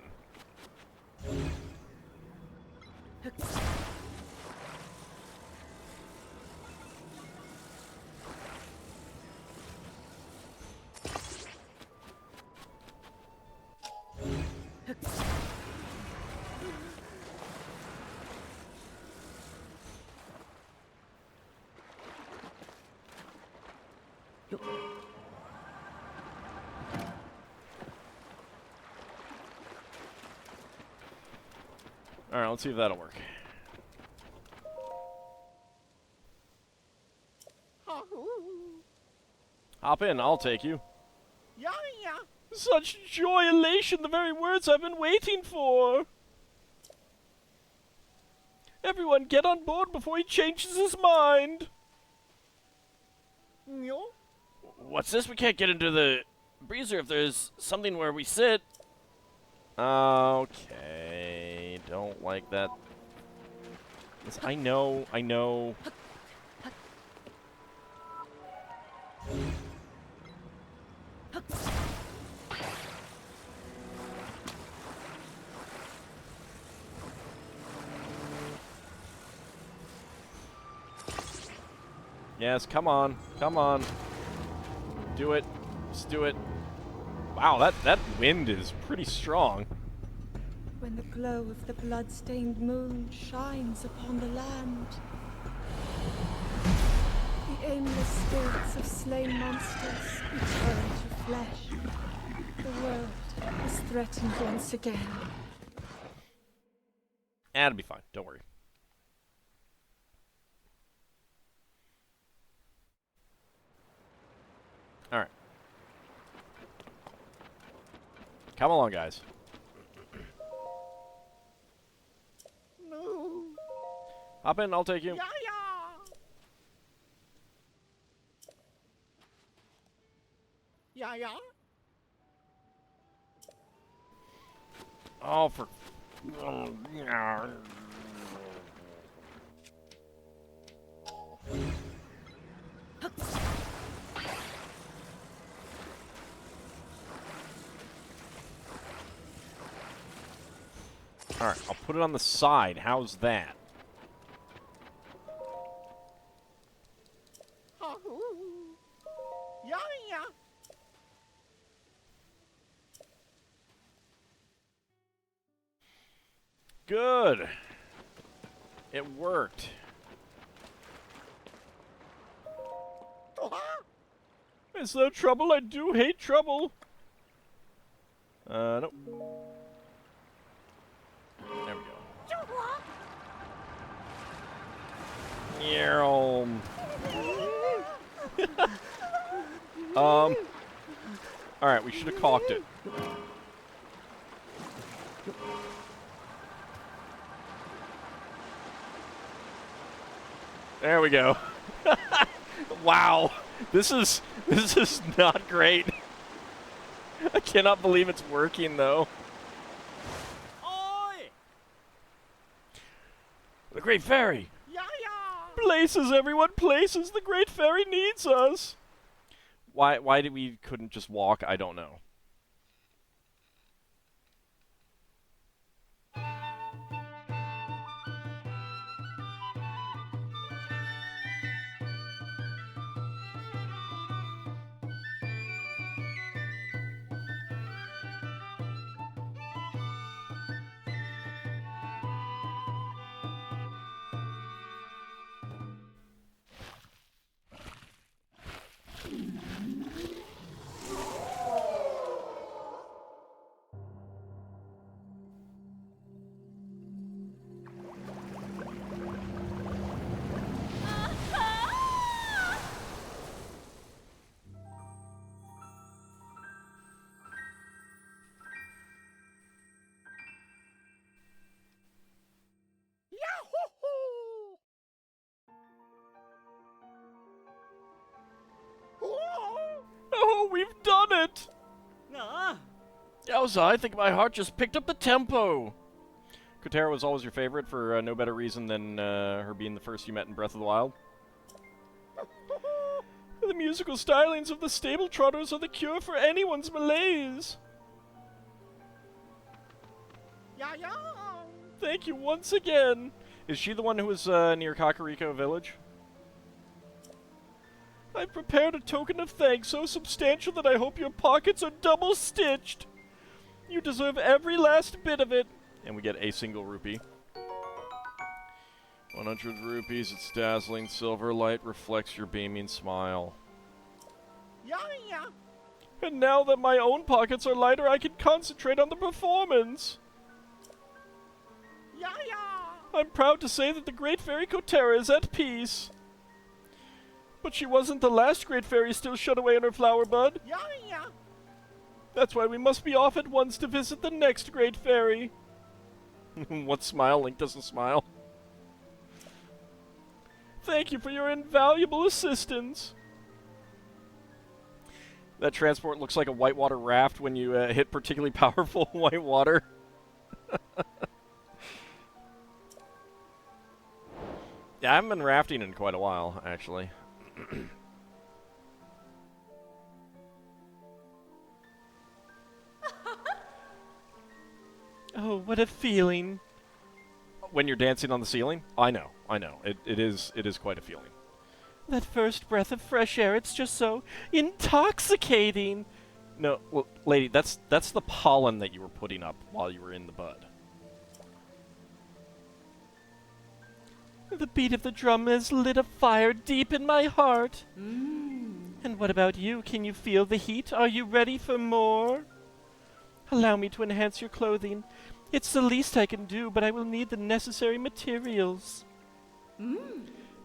Alright, let's see if that'll work. Hop in, I'll take you. Yeah, yeah. Such joy, elation, the very words I've been waiting for. Everyone get on board before he changes his mind. No. What's this? We can't get into the breezer if there's something where we sit. Okay, don't like that. I know. Yes, come on. Do it. Just do it. Wow, that wind is pretty strong. When the glow of the blood-stained moon shines upon the land, the aimless spirits of slain monsters return to flesh. The world is threatened once again. It'll be fine. Don't worry. All right. Come along, guys. No. Hop in, I'll take you. Yeah, yeah. Yeah, yeah. Oh, for... Alright, I'll put it on the side. How's that? Yeah, yeah. Good. It worked. Is there trouble? I do hate trouble. Nope. There we go. Alright, we should have caulked it. There we go. Wow. This is not great. I cannot believe it's working though. Oi! The Great Fairy! Yeah, yeah. Places, everyone, places! The Great Fairy needs us! Why did we couldn't just walk? I don't know. Yahoo! Whoa! Oh, we've done it! Ah. Yowza, I think my heart just picked up the tempo! Kotera was always your favorite for no better reason than her being the first you met in Breath of the Wild. The musical stylings of the stable trotters are the cure for anyone's malaise. Yeah, yeah. Thank you once again. Is she the one who was near Kakariko Village? I've prepared a token of thanks so substantial that I hope your pockets are double-stitched. You deserve every last bit of it. And we get a single rupee. 100 rupees, its dazzling silver light reflects your beaming smile. Yeah, yeah. And now that my own pockets are lighter, I can concentrate on the performance. Yeah, yeah. I'm proud to say that the Great Fairy Kotera is at peace. But she wasn't the last Great Fairy still shut away in her flower bud. Yeah, yeah. That's why we must be off at once to visit the next Great Fairy. What smile? Link doesn't smile. Thank you for your invaluable assistance. That transport looks like a whitewater raft when you hit particularly powerful white water. Yeah, I haven't been rafting in quite a while, actually. Oh, what a feeling. When you're dancing on the ceiling? I know. It is quite a feeling. That first breath of fresh air, it's just so intoxicating. No, well, lady, that's the pollen that you were putting up while you were in the bud. The beat of the drum has lit a fire deep in my heart. And what about you? Can you feel the heat? Are you ready for more? Allow me to enhance your clothing. It's the least I can do, but I will need the necessary materials.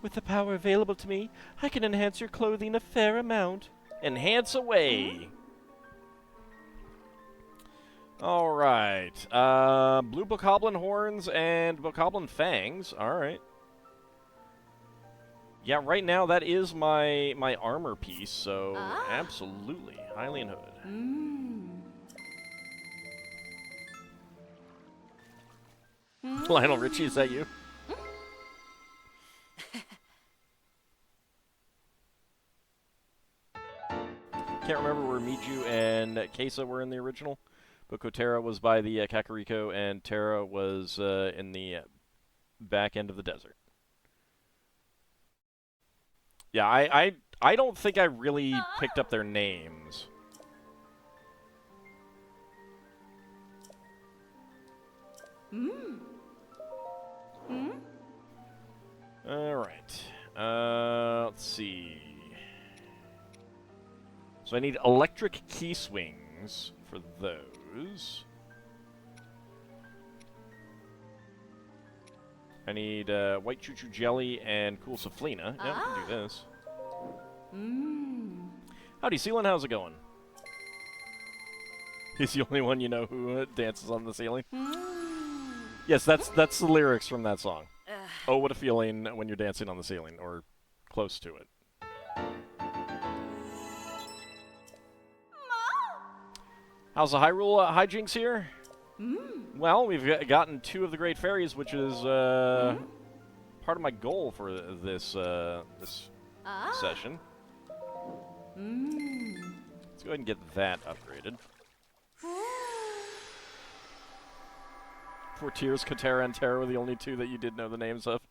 With the power available to me, I can enhance your clothing a fair amount. Enhance away! Alright. Blue Bokoblin horns and Bokoblin fangs. Alright. Yeah, right now that is my armor piece, so absolutely. Hylian Hood. Lionel Richie, is that you? Can't remember where Miju and Kesa were in the original, but Kotera was by the Kakariko, and Terra was in the back end of the desert. Yeah, I don't think I really picked up their names. Alright. Let's see. So I need electric key swings for those. I need white choo-choo jelly and cool Saflina. Yeah, we can do this. Howdy, Sealant, how's it going? He's the only one you know who dances on the ceiling. Yes, that's the lyrics from that song. Oh, what a feeling when you're dancing on the ceiling, or close to it. How's the Hyrule hijinks here? Well, we've gotten 2 of the Great Fairies, which is part of my goal for this this session. Let's go ahead and get that upgraded. Portiers, Katera, and Terra were the only two that you did know the names of.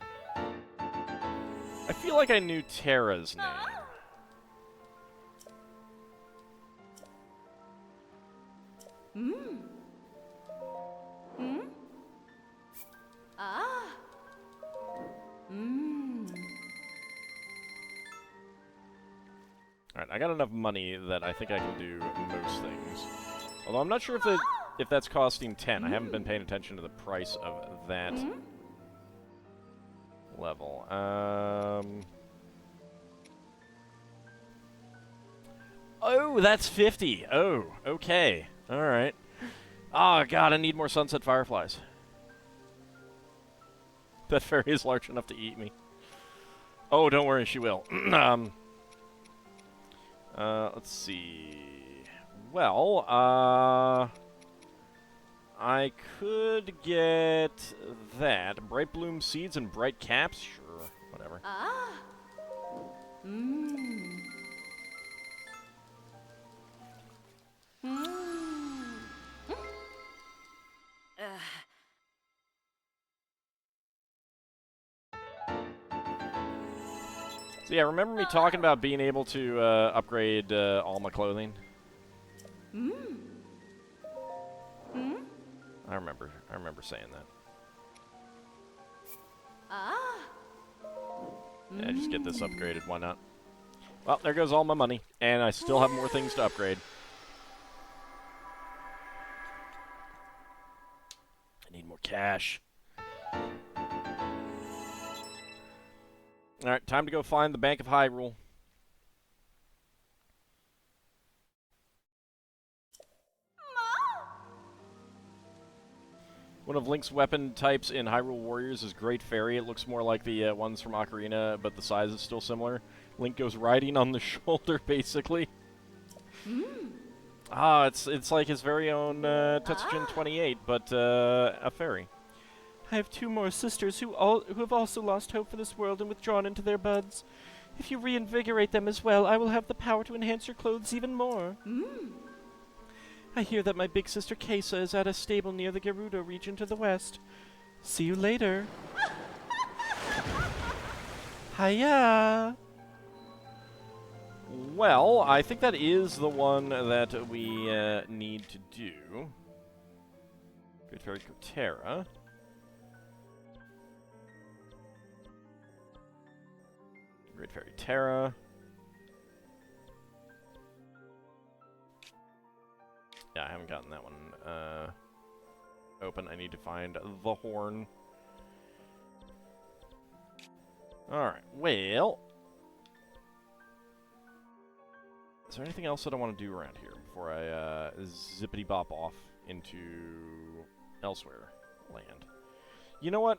I feel like I knew Terra's name. Alright, I got enough money that I think I can do most things. Although I'm not sure if that's costing 10. I haven't been paying attention to the price of that level. Oh, that's 50. Oh, okay. Alright. Oh, God, I need more sunset fireflies. That fairy is large enough to eat me. Oh, don't worry, she will. Let's see. Well, I could get that. Bright bloom seeds and bright caps? Sure, whatever. So yeah, remember me talking about being able to upgrade all my clothing? I remember saying that. Yeah, just get this upgraded, why not? Well, there goes all my money, and I still have more things to upgrade. I need more cash. Alright, time to go find the Bank of Hyrule. One of Link's weapon types in Hyrule Warriors is Great Fairy. It looks more like the ones from Ocarina, but the size is still similar. Link goes riding on the shoulder, basically. Ah, it's like his very own Tetsujin 28, but a fairy. I have 2 more sisters who have also lost hope for this world and withdrawn into their buds. If you reinvigorate them as well, I will have the power to enhance your clothes even more. I hear that my big sister Kesa is at a stable near the Gerudo region to the west. See you later. Hiya! Well, I think that is the one that we need to do. Great Fairy Kotera. Great Fairy Terra. Yeah, I haven't gotten that one open. I need to find the horn. Alright, well. Is there anything else that I want to do around here before I zippity-bop off into elsewhere land? You know what?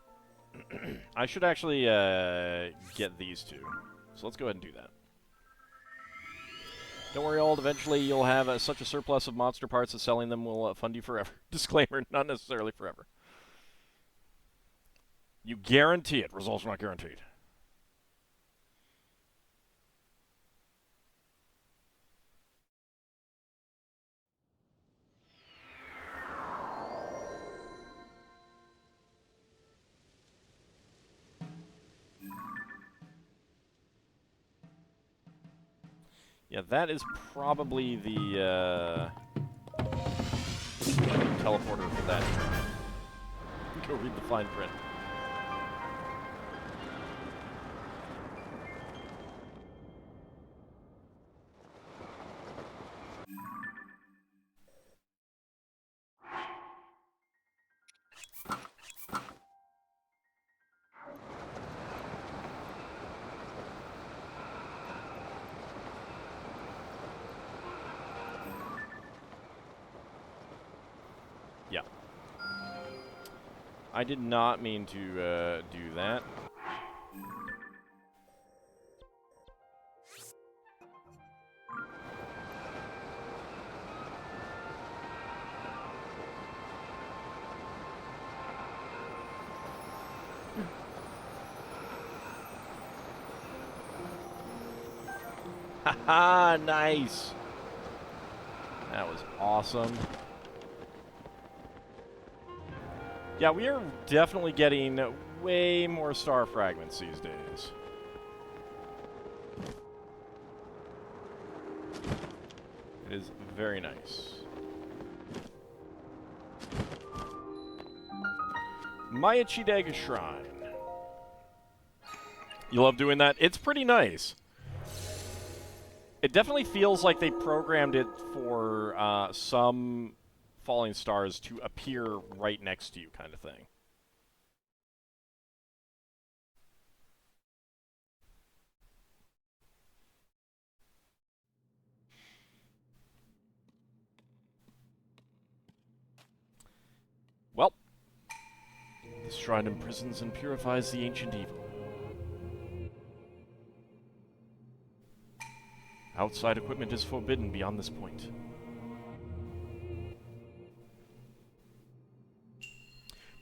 I should actually get these two. So let's go ahead and do that. Don't worry, Old. Eventually you'll have such a surplus of monster parts that selling them will fund you forever. Disclaimer, not necessarily forever. You guarantee it. Results are not guaranteed. Yeah, that is probably the teleporter for that. Go read the fine print. Yeah. I did not mean to do that. Haha, nice. That was awesome. Yeah, we are definitely getting way more star fragments these days. It is very nice. Mayachideg Shrine. You love doing that? It's pretty nice. It definitely feels like they programmed it for some falling stars to appear right next to you, kind of thing. Well, this shrine imprisons and purifies the ancient evil. Outside equipment is forbidden beyond this point.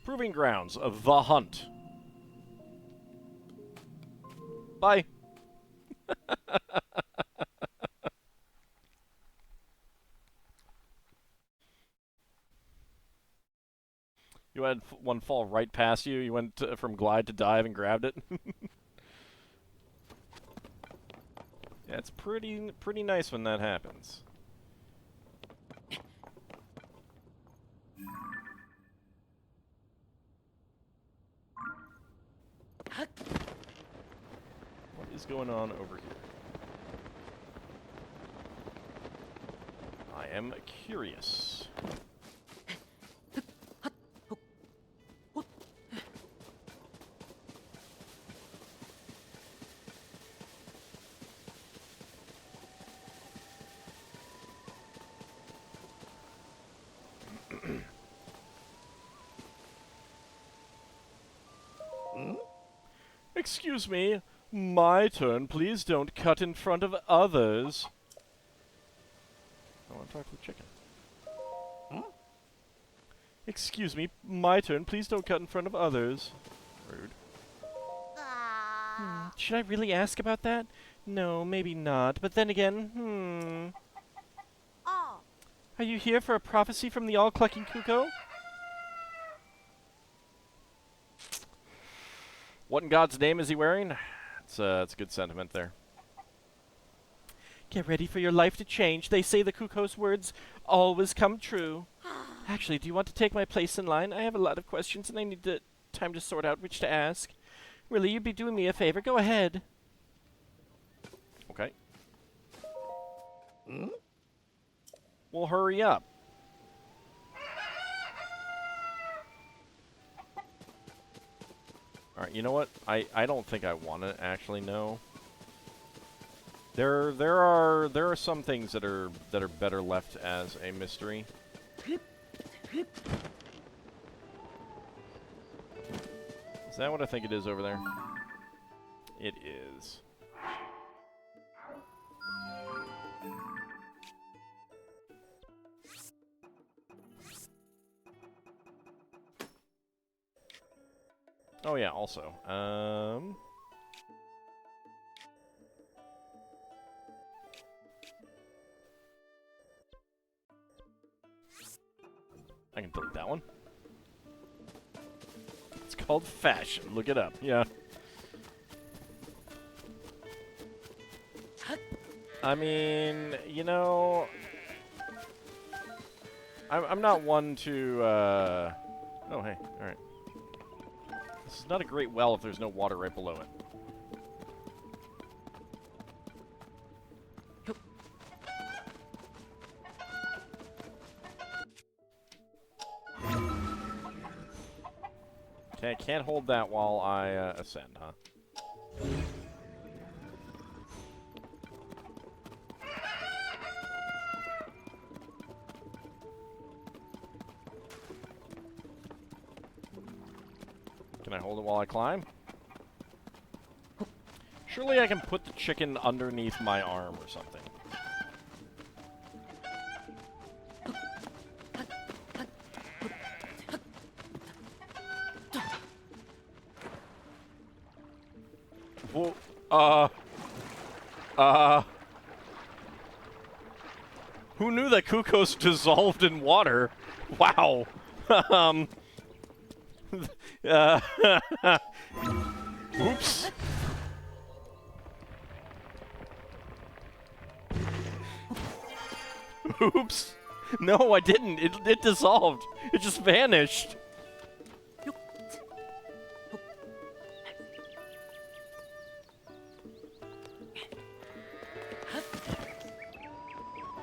Proving grounds of the hunt. Bye. You had one fall right past you. You went from glide to dive and grabbed it. Yeah, it's pretty nice when that happens. What is going on over here? I am curious. Excuse me, my turn. Please don't cut in front of others. I want to talk to the chicken. Excuse me, my turn. Please don't cut in front of others. Rude. Should I really ask about that? No, maybe not. But then again, Are you here for a prophecy from the all-clucking cuckoo? What in God's name is he wearing? It's a good sentiment there. Get ready for your life to change. They say the cuckoo's words always come true. Actually, do you want to take my place in line? I have a lot of questions and I need time to sort out which to ask. Really, you'd be doing me a favor. Go ahead. Okay. Well, hurry up. Alright, you know what? I don't think I want to actually know. There are some things that are better left as a mystery. Is that what I think it is over there? It is. Oh yeah, also. I can delete that one. It's called fashion. Look it up. Yeah. I mean, you know, I'm not one to, oh, hey, alright. This is not a great well if there's no water right below it. Okay, I can't hold that while I ascend, huh? Can I hold it while I climb? Surely I can put the chicken underneath my arm or something. Whoa, Who knew that Kuko's dissolved in water? Wow. uh, Oops. Oops. No, I didn't. It dissolved. It just vanished.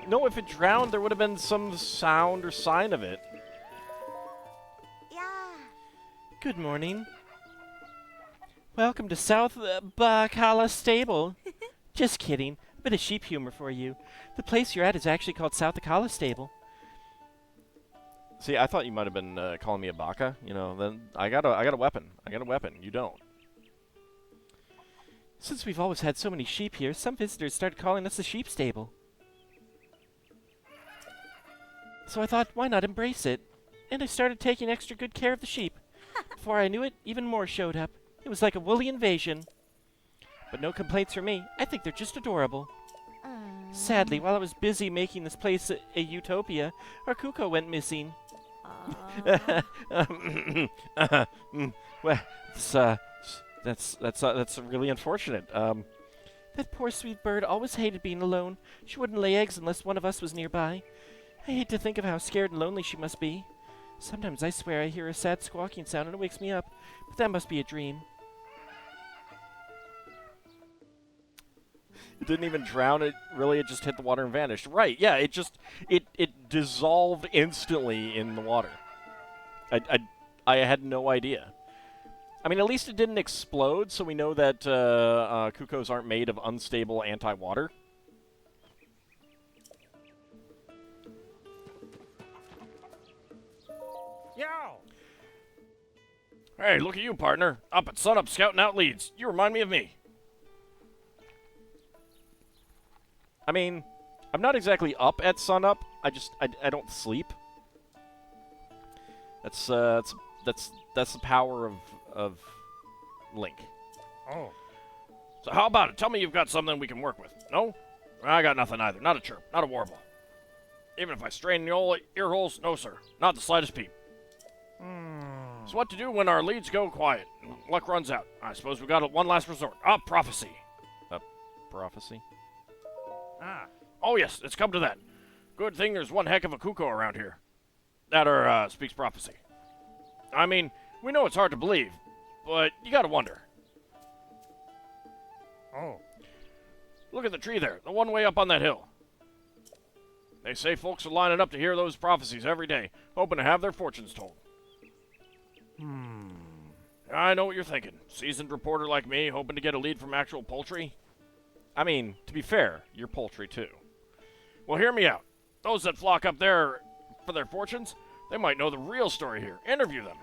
No, if it drowned, there would have been some sound or sign of it. Good morning. Welcome to South Bacala Stable. Just kidding. A bit of sheep humor for you. The place you're at is actually called South Bacala Stable. See, I thought you might have been calling me a baka. You know, then I got a weapon. I got a weapon. You don't. Since we've always had so many sheep here, some visitors started calling us the sheep stable. So I thought, why not embrace it? And I started taking extra good care of the sheep. Before I knew it, even more showed up. It was like a woolly invasion. But no complaints from me. I think they're just adorable. Sadly, while I was busy making this place a utopia, our Kuko went missing. Well, that's really unfortunate. That poor sweet bird always hated being alone. She wouldn't lay eggs unless one of us was nearby. I hate to think of how scared and lonely she must be. Sometimes I swear I hear a sad squawking sound and it wakes me up, but that must be a dream. It didn't even drown. It just hit the water and vanished. Right? Yeah. It dissolved instantly in the water. I had no idea. I mean, at least it didn't explode, so we know that Kukos aren't made of unstable anti-water. Yo! Hey, look at you, partner. Up at sunup scouting out leads. You remind me of me. I mean, I'm not exactly up at sunup. I don't sleep. That's the power of Link. Oh. So how about it? Tell me you've got something we can work with. No? I got nothing either. Not a chirp. Not a warble. Even if I strain the old ear holes, no sir. Not the slightest peep. So what to do when our leads go quiet? Luck runs out. I suppose we got one last resort. Prophecy. Prophecy? Oh yes, it's come to that. Good thing there's one heck of a Kuko around here. That speaks prophecy. I mean, we know it's hard to believe, but you gotta wonder. Oh. Look at the tree there, the one way up on that hill. They say folks are lining up to hear those prophecies every day, hoping to have their fortunes told. I know what you're thinking. Seasoned reporter like me, hoping to get a lead from actual poultry? I mean, to be fair, you're poultry too. Well, hear me out. Those that flock up there for their fortunes, they might know the real story here. Interview them.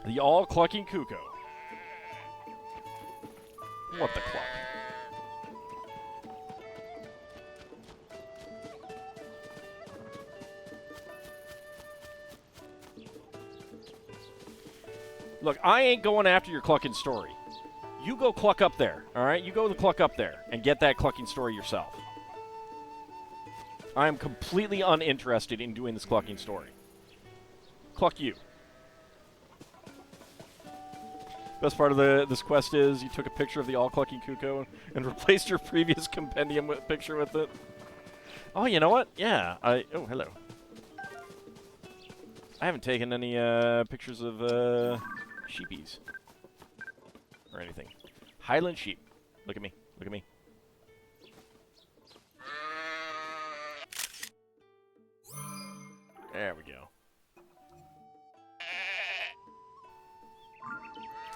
The all-clucking Kuko. What the cluck? Look, I ain't going after your clucking story. You go cluck up there, all right? You go the cluck up there and get that clucking story yourself. I am completely uninterested in doing this clucking story. Cluck you. Best part of this quest is you took a picture of the all-clucking Kuko and replaced your previous compendium picture with it. Oh, you know what? Yeah. Oh, hello. I haven't taken any pictures of sheepies or anything. Highland sheep. Look at me. Look at me. There we go.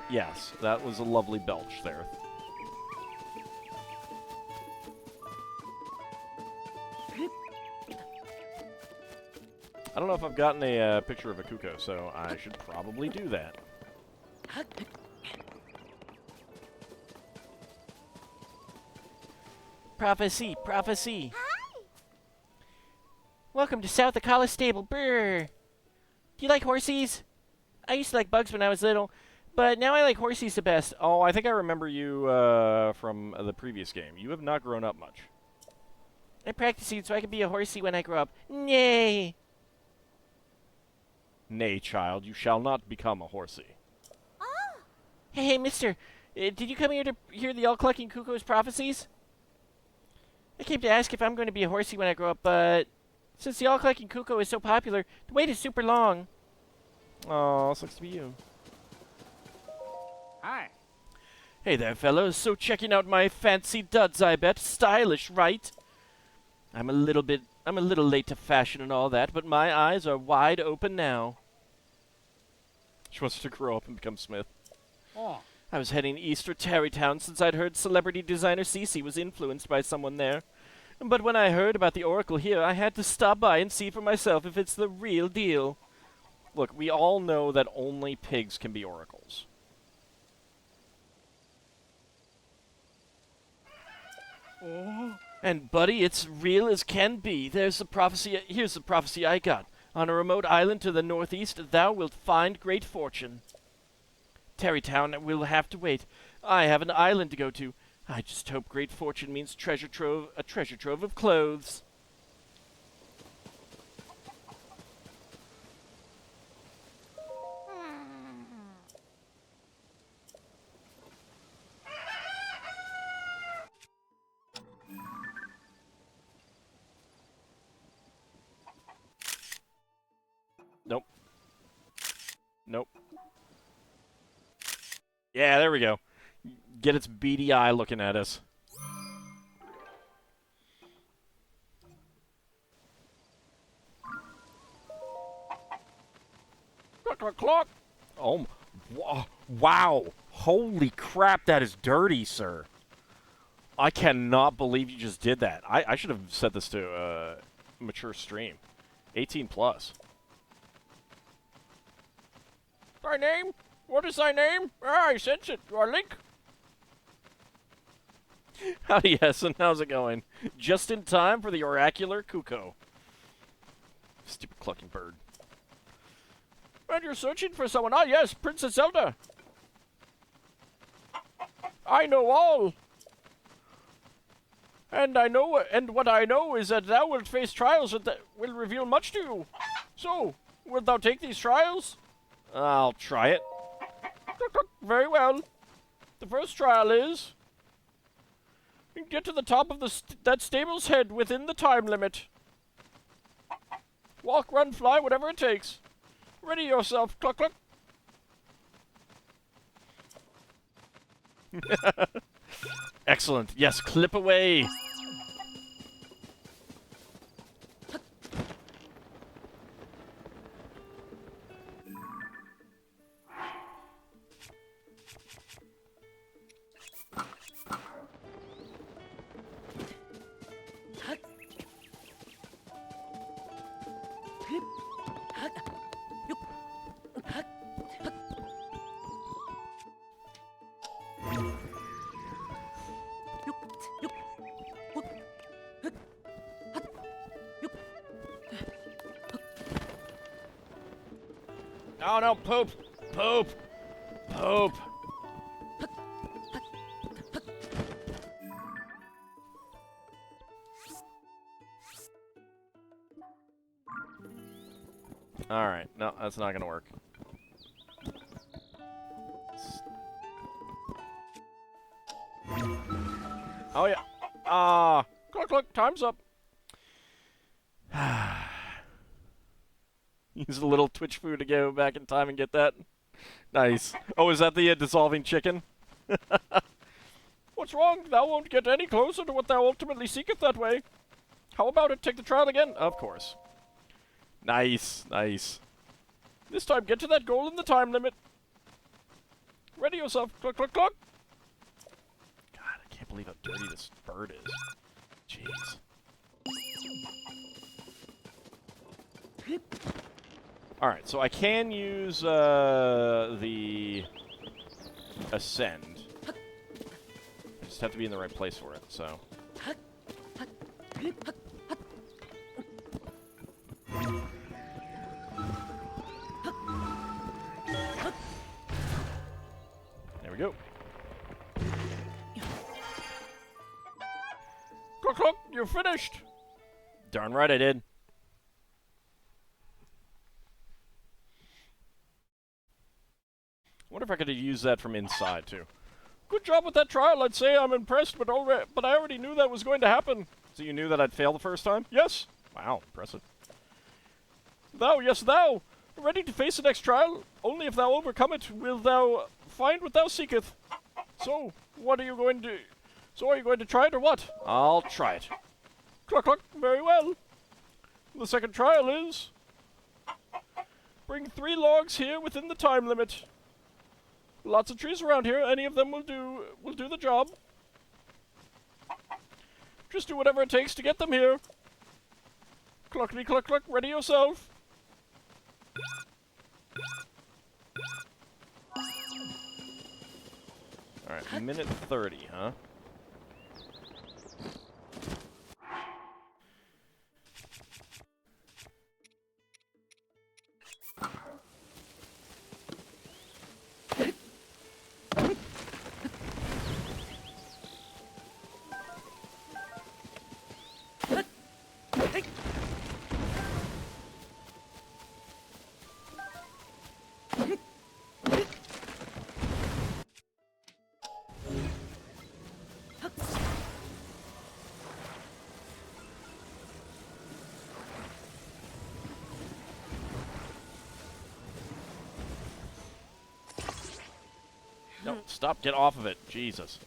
Yes, that was a lovely belch there. I don't know if I've gotten a picture of a Kuko, so I should probably do that. Prophecy, prophecy. Hi. Welcome to South Bacala Stable. Brr. Do you like horsies? I used to like bugs when I was little, but now I like horsies the best. Oh, I think I remember you from the previous game. You have not grown up much. I'm practicing so I can be a horsey when I grow up. Nay. Nay, child, you shall not become a horsey. Hey, mister. Did you come here to hear the all-clucking cuckoo's prophecies? I came to ask if I'm going to be a horsey when I grow up, but since the all-clucking cuckoo is so popular, the wait is super long. Aw, sucks to be you. Hi. Hey there, fellows. So checking out my fancy duds, I bet. Stylish, right? I'm a little late to fashion and all that, but my eyes are wide open now. She wants to grow up and become Smith. Oh. I was heading east for Tarrytown since I'd heard celebrity designer Cece was influenced by someone there. But when I heard about the Oracle here, I had to stop by and see for myself if it's the real deal. Look, we all know that only pigs can be oracles. Oh. And buddy, it's real as can be. Here's the prophecy I got. On a remote island to the northeast, thou wilt find great fortune. Tarrytown will have to wait. I have an island to go to. I just hope great fortune means a treasure trove of clothes. Nope. Nope. Yeah, there we go. Get its beady eye looking at us. Clock, clock, clock. Oh, wow. Holy crap, that is dirty, sir. I cannot believe you just did that. I should have set this to mature stream. 18 plus. Thy name? What is thy name? Ah, I sense it. You are Link. Howdy, Hessen. How's it going? Just in time for the oracular cuckoo. Stupid clucking bird. And you're searching for someone. Ah, yes, Princess Zelda. I know all. And what I know is that thou wilt face trials that will reveal much to you. So, wilt thou take these trials? I'll try it. Very well. The first trial is... get to the top of that stable's head within the time limit. Walk, run, fly, whatever it takes. Ready yourself. Cluck, cluck. Excellent. Yes, clip away. Oh no, poop! Poop! Poop! Alright, no, that's not gonna work. Oh yeah! Cluck cluck, time's up! Use a little Twitch food to go back in time and get that. Nice. Oh, is that the dissolving chicken? What's wrong? Thou won't get any closer to what thou ultimately seeketh that way. How about it? Take the trial again? Of course. Nice, nice. This time, get to that goal in the time limit. Ready yourself. Cluck, cluck, cluck. God, I can't believe how dirty this bird is. Jeez. Alright, so I can use the Ascend. I just have to be in the right place for it, so. There we go. Cluck, cluck, you're finished! Darn right I did. I wonder if I could use that from inside, too. Good job with that trial, I'd say. I'm impressed, but I already knew that was going to happen. So you knew that I'd fail the first time? Yes. Wow, impressive. Thou, yes, thou, ready to face the next trial? Only if thou overcome it will thou find what thou seeketh. So, what are you going to... So are you going to try it or what? I'll try it. Cluck, cluck, very well. The second trial is... Bring 3 logs here within the time limit. Lots of trees around here. Any of them will do the job. Just do whatever it takes to get them here. Cluckety cluck cluck, ready yourself. Alright, minute 30, huh? No, stop, get off of it. Jesus.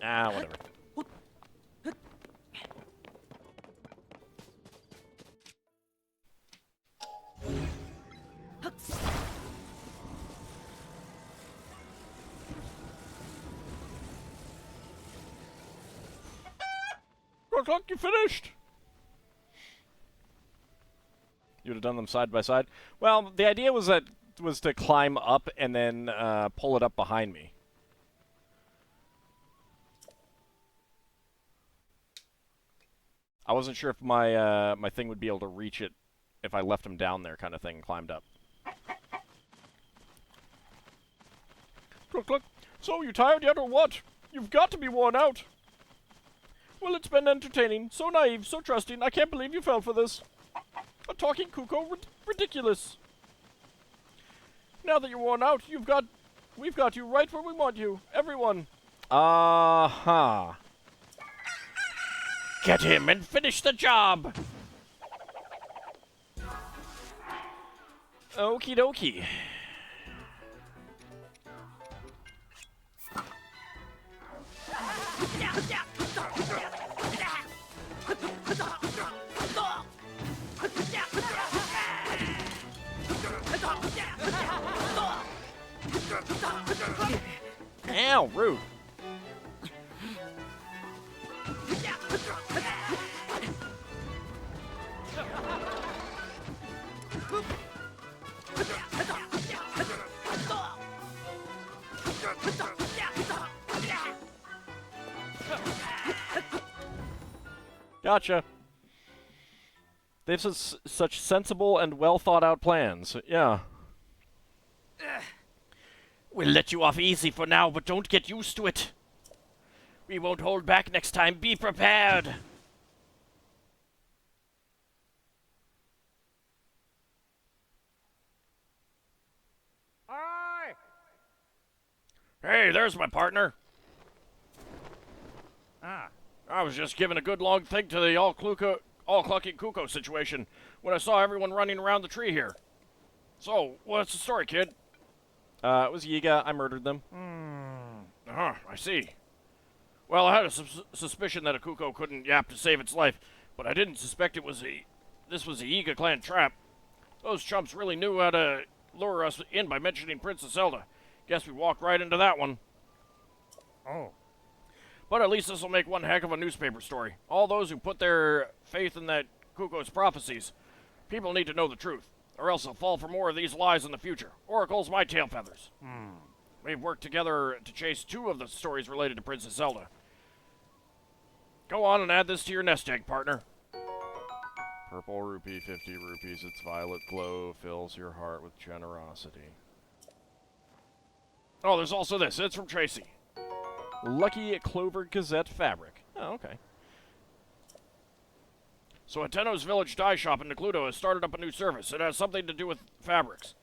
Ah, whatever. Clock, you finished! You would have done them side by side? Well, the idea was to climb up and then pull it up behind me. I wasn't sure if my my thing would be able to reach it if I left him down there, kind of thing, and climbed up. Look, look. So, you tired yet or what? You've got to be worn out. Well, it's been entertaining. So naive, so trusting. I can't believe you fell for this. A talking cuckoo? Ridiculous. Now that you're worn out, we've got you right where we want you. Everyone. Uh-huh. Get him and finish the job. Okie dokie. Ow, rude. Gotcha. They have such sensible and well thought out plans. Yeah. We'll let you off easy for now, but don't get used to it. We won't hold back next time. Be prepared. Aye! Hey, there's my partner. Ah. I was just giving a good long think to the all-clucking cuckoo situation when I saw everyone running around the tree here. So, what's the story, kid? It was Yiga. I murdered them. Uh-huh, I see. Well, I had a suspicion that a cuckoo couldn't yap to save its life, but I didn't suspect this was a Yiga clan trap. Those chumps really knew how to lure us in by mentioning Princess Zelda. Guess we walked right into that one. Oh. But at least this will make one heck of a newspaper story. All those who put their faith in that cuckoo's prophecies. People need to know the truth. or else I'll fall for more of these lies in the future. Oracle's my tail feathers. We've worked together to chase 2 of the stories related to Princess Zelda. Go on and add this to your nest egg, partner. Purple rupee, 50 rupees. Its violet glow fills your heart with generosity. Oh, there's also this. It's from Tracy. Lucky Clover Gazette fabric. Oh, okay. So Ateno's Village Dye Shop in Necludo has started up a new service. It has something to do with fabrics.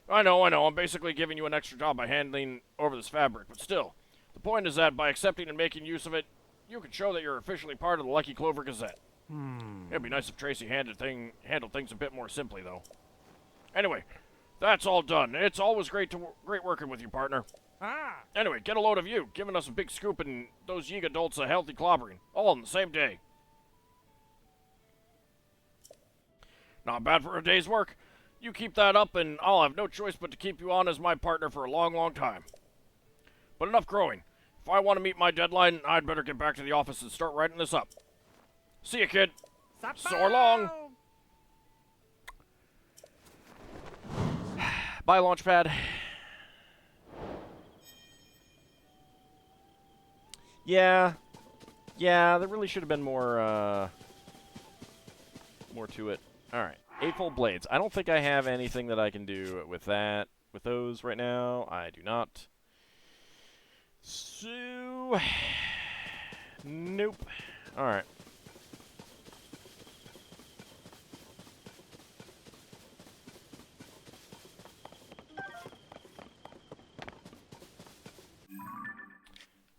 I know. I'm basically giving you an extra job by handing over this fabric, but still. The point is that by accepting and making use of it, you can show that you're officially part of the Lucky Clover Gazette. It'd be nice if Tracy handled things a bit more simply, though. Anyway, that's all done. It's always great working with you, partner. Anyway, get a load of you, giving us a big scoop and those Yeeg adults a healthy clobbering, all in the same day. Not bad for a day's work. You keep that up, and I'll have no choice but to keep you on as my partner for a long, long time. But enough growing. If I want to meet my deadline, I'd better get back to the office and start writing this up. See you, kid. So long. Bye, Launchpad. Yeah, there really should have been more to it. Alright, Eightfold Blades. I don't think I have anything that I can do with those right now. I do not. So, nope. Alright.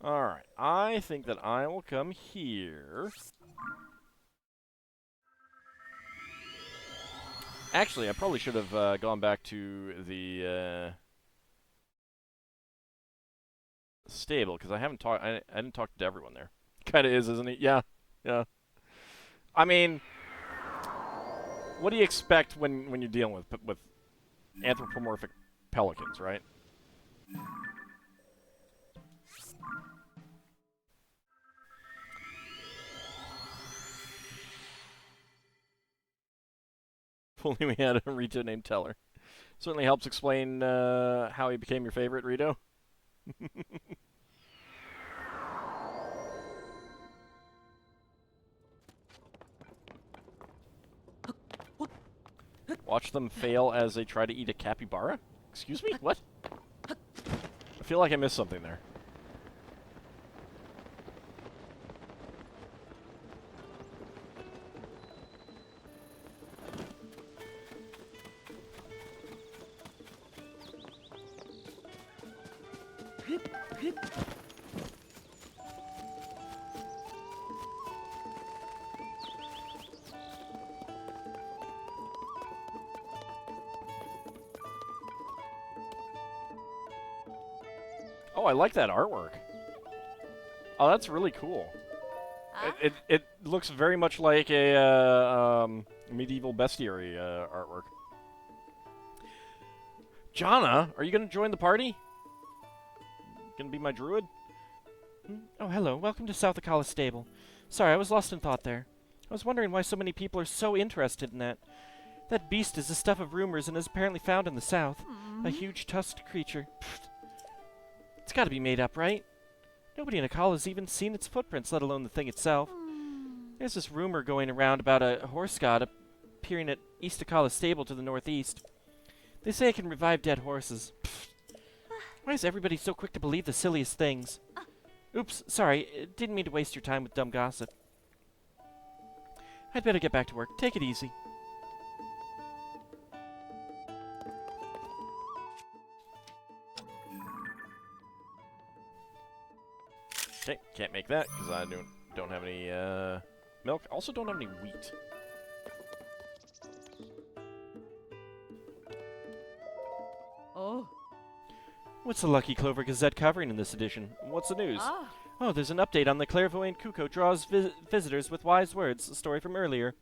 Alright, I think that I will come here. Actually, I probably should have gone back to the stable, because I haven't talked. I didn't talk to everyone there. Kind of is, isn't it? Yeah. I mean, what do you expect when you're dealing with anthropomorphic pelicans, right? If only we had a Rito named Teller. Certainly helps explain how he became your favorite, Rito. Watch them fail as they try to eat a capybara? Excuse me? What? I feel like I missed something there. Oh, I like that artwork. Oh, that's really cool. It looks very much like a medieval bestiary artwork. Jana, are you going to join the party? Gonna be my druid? Oh, hello. Welcome to South Akala Stable. Sorry, I was lost in thought there. I was wondering why so many people are so interested in that. That beast is the stuff of rumors and is apparently found in the south. A huge tusked creature. Pfft. It's gotta be made up, right? Nobody in Akala's even seen its footprints, let alone the thing itself. There's this rumor going around about a horse god appearing at East Akala Stable to the northeast. They say it can revive dead horses. Pfft. Why is everybody so quick to believe the silliest things? Oops, sorry, didn't mean to waste your time with dumb gossip. I'd better get back to work. Take it easy. Okay, can't make that because I don't have any milk. Also, don't have any wheat. Oh. What's the Lucky Clover Gazette covering in this edition? What's the news? Oh, there's an update on the Clairvoyant Kuko draws visitors with wise words, a story from earlier.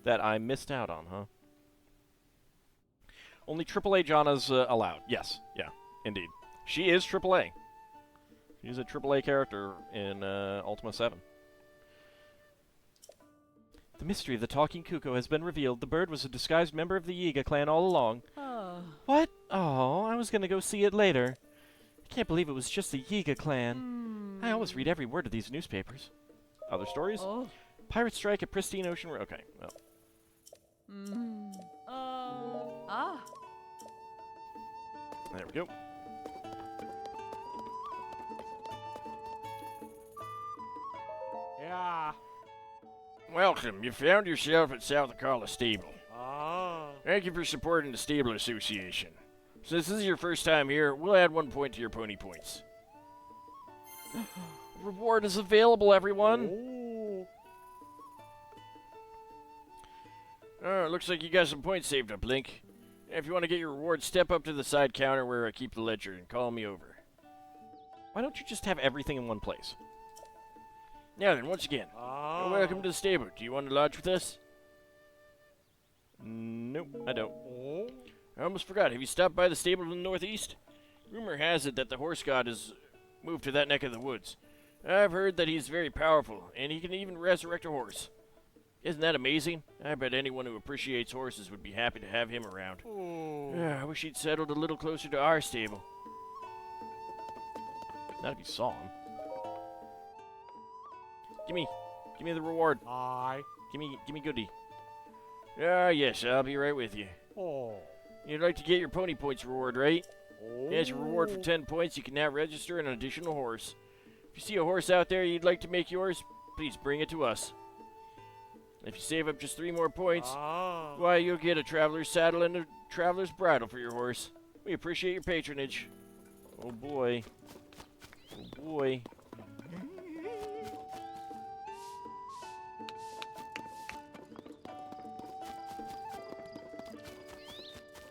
That I missed out on, huh? Only AAA Jana's allowed. Yes, yeah, indeed. She is AAA. She's a AAA character in Ultima 7. The mystery of the talking cuckoo has been revealed. The bird was a disguised member of the Yiga clan all along. Oh. What? Oh, I was gonna go see it later. I can't believe it was just the Yiga clan. I always read every word of these newspapers. Other stories? Oh. Pirate strike at pristine ocean. Okay, well. Ah. There we go. Yeah. Welcome. You found yourself at South Akala Stable. Ah. Thank you for supporting the Stable Association. Since this is your first time here, we'll add 1 point to your pony points. Reward is available, everyone. Oh. Looks like you got some points saved up, Link. If you want to get your reward, step up to the side counter where I keep the ledger and call me over. Why don't you just have everything in one place? Now then, once again, welcome to the stable. Do you want to lodge with us? Nope, I don't. Oh. I almost forgot. Have you stopped by the stable in the northeast? Rumor has it that the horse god has moved to that neck of the woods. I've heard that he's very powerful, and he can even resurrect a horse. Isn't that amazing? I bet anyone who appreciates horses would be happy to have him around. Oh. I wish he'd settled a little closer to our stable. Not if you saw him. Give me the reward. Aye. Give me goodie. Yes, I'll be right with you. Oh. You'd like to get your pony points reward, right? Oh. As your reward for 10 points, you can now register an additional horse. If you see a horse out there you'd like to make yours, please bring it to us. If you save up just 3 more points, Ah. why, you'll get a traveler's saddle and a traveler's bridle for your horse. We appreciate your patronage. Oh boy. Oh boy.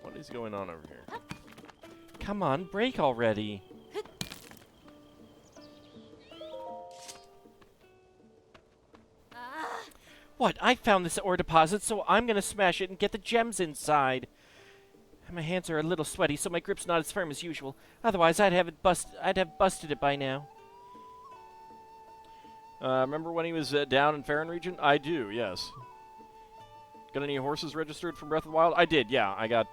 What is going on over here? Come on, break already. What? I found this ore deposit, so I'm gonna smash it and get the gems inside. My hands are a little sweaty, so my grip's not as firm as usual. Otherwise, I'd have busted it by now. Remember when he was down in Farron region? I do, yes. Got any horses registered from Breath of the Wild? I did, yeah. I got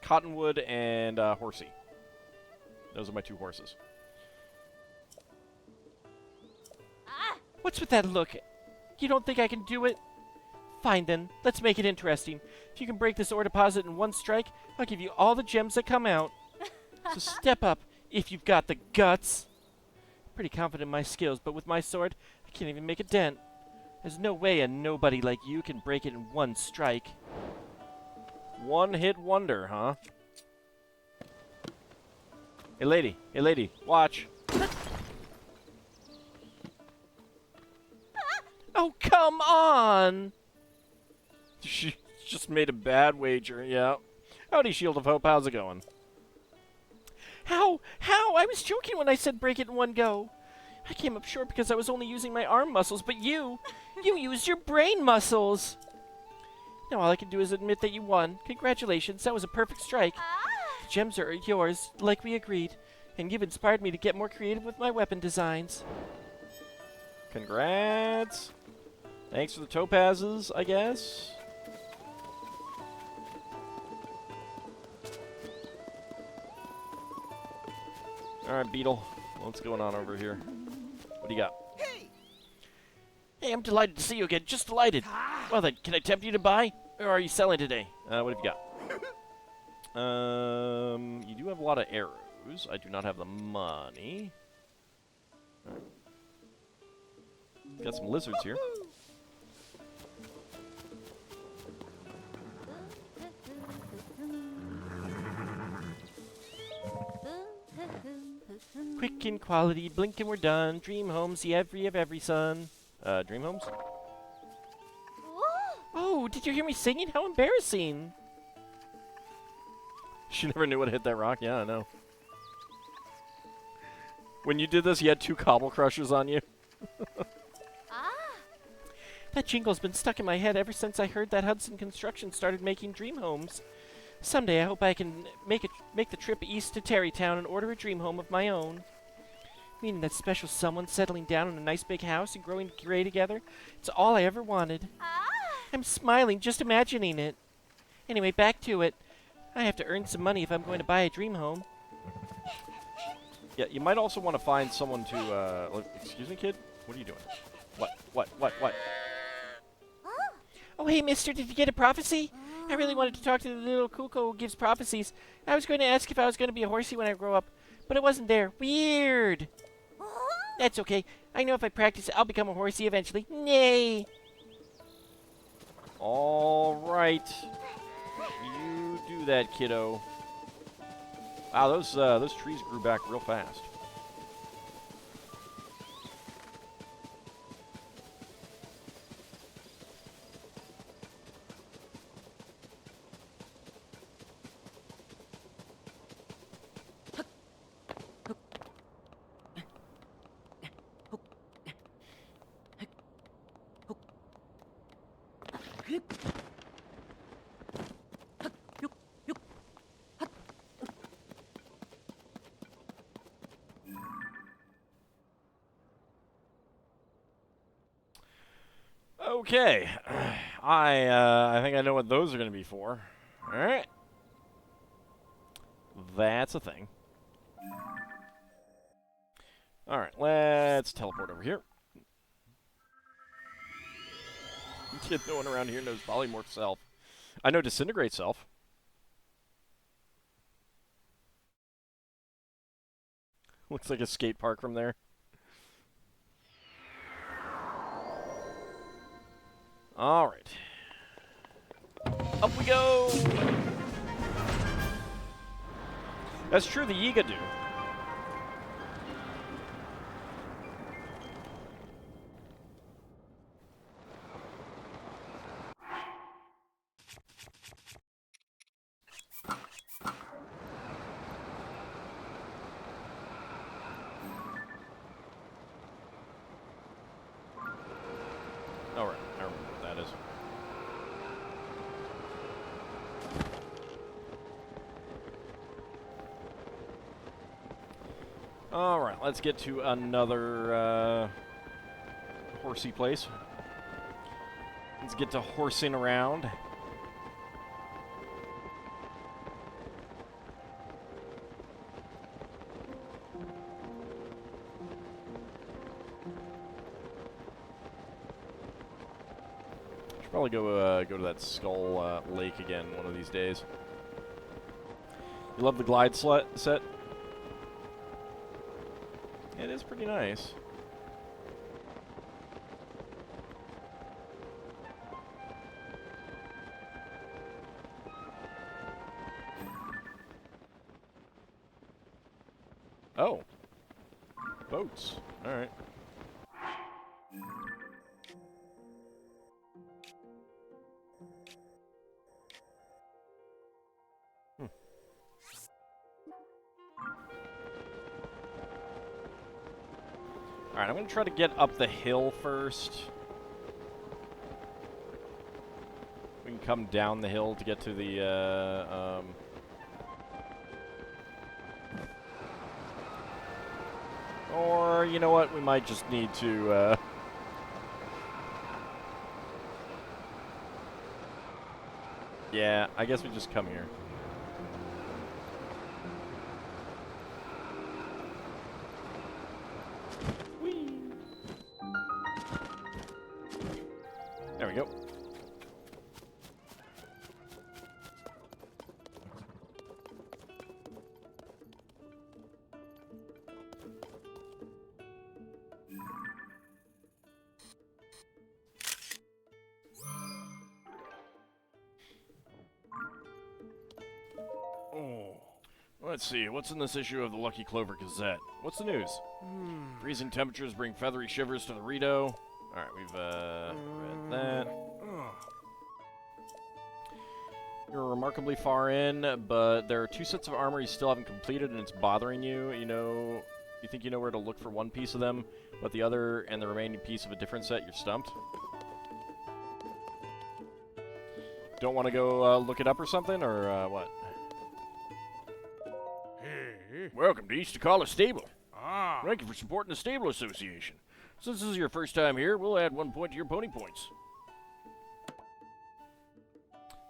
Cottonwood and Horsey. Those are my 2 horses. What's with that look? You don't think I can do it? Fine then, let's make it interesting. If you can break this ore deposit in 1 strike, I'll give you all the gems that come out. So step up, if you've got the guts. Pretty confident in my skills, but with my sword, I can't even make a dent. There's no way a nobody like you can break it in 1 strike. One-hit wonder, huh? Hey lady, watch. Oh, come on! She just made a bad wager, yeah. Howdy, Shield of Hope, how's it going? How? I was joking when I said break it in 1 go. I came up short because I was only using my arm muscles, but you used your brain muscles. Now all I can do is admit that you won. Congratulations, that was a perfect strike. The gems are yours, like we agreed, and you've inspired me to get more creative with my weapon designs. Congrats. Thanks for the topazes, I guess. Alright, Beetle. What's going on over here? What do you got? Hey, I'm delighted to see you again, just delighted. Well then, can I tempt you to buy? Or are you selling today? What have you got? You do have a lot of arrows. I do not have the money. Alright. Got some lizards here. Quick and quality, blink and we're done. Dream homes, the every of every son. Dream homes? Oh, did you hear me singing? How embarrassing. She never knew what hit that rock? Yeah, I know. When you did this, you had 2 cobble crushers on you. That jingle's been stuck in my head ever since I heard that Hudson Construction started making dream homes. Someday I hope I can make the trip east to Terrytown and order a dream home of my own. Meaning that special someone settling down in a nice big house and growing gray together. It's all I ever wanted. I'm smiling just imagining it. Anyway, back to it. I have to earn some money if I'm going to buy a dream home. Yeah, you might also want to find someone to, excuse me, kid? What are you doing? What? Oh, hey, mister, did you get a prophecy? I really wanted to talk to the little cuckoo who gives prophecies. I was going to ask if I was going to be a horsey when I grow up, but it wasn't there. Weird. That's okay. I know if I practice, I'll become a horsey eventually. Nay. All right. You do that, kiddo. Wow, those trees grew back real fast. Okay, I think I know what those are going to be for. All right, that's a thing. All right, let's teleport over here. Kid, no one around here knows polymorph self. I know disintegrate self. Looks like a skate park from there. All right. Up we go! That's true, the Yiga do. All right, I remember what that is. All right, let's get to another horsey place. Let's get to horsing around. Should probably go to that Skull Lake again one of these days. You love the glide set? It is pretty nice. Oh. Boats. Alright. Alright, I'm going to try to get up the hill first. We can come down the hill to get to the, or, you know what, we might just need to, yeah, I guess we just come here. There we go. Oh. Let's see, what's in this issue of the Lucky Clover Gazette? What's the news? Freezing temperatures bring feathery shivers to the Rito. Alright, we've read that. You're remarkably far in, but there are 2 sets of armor you still haven't completed and it's bothering you. You think you know where to look for one piece of them, but the other and the remaining piece of a different set, you're stumped. Don't want to go look it up or something, or what? Hey. Welcome to East Takala Stable. Ah. Thank you for supporting the Stable Association. Since this is your first time here, we'll add 1 point to your pony points.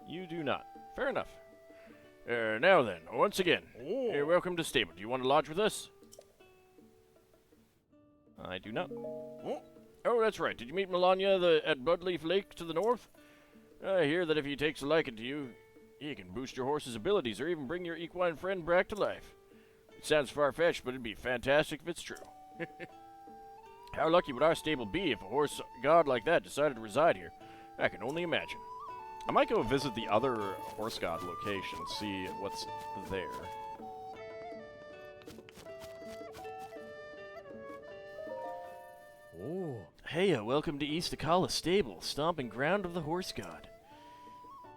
You do not. Fair enough. Now then, once again, welcome to Stable. Do you want to lodge with us? I do not. Oh, that's right. Did you meet Melania at Budleaf Lake to the north? I hear that if he takes a liking to you, he can boost your horse's abilities or even bring your equine friend back to life. It sounds far-fetched, but it'd be fantastic if it's true. How lucky would our stable be if a horse god like that decided to reside here? I can only imagine. I might go visit the other horse god location, see what's there. Oh. Hey, welcome to East Akala Stable, stomping ground of the horse god.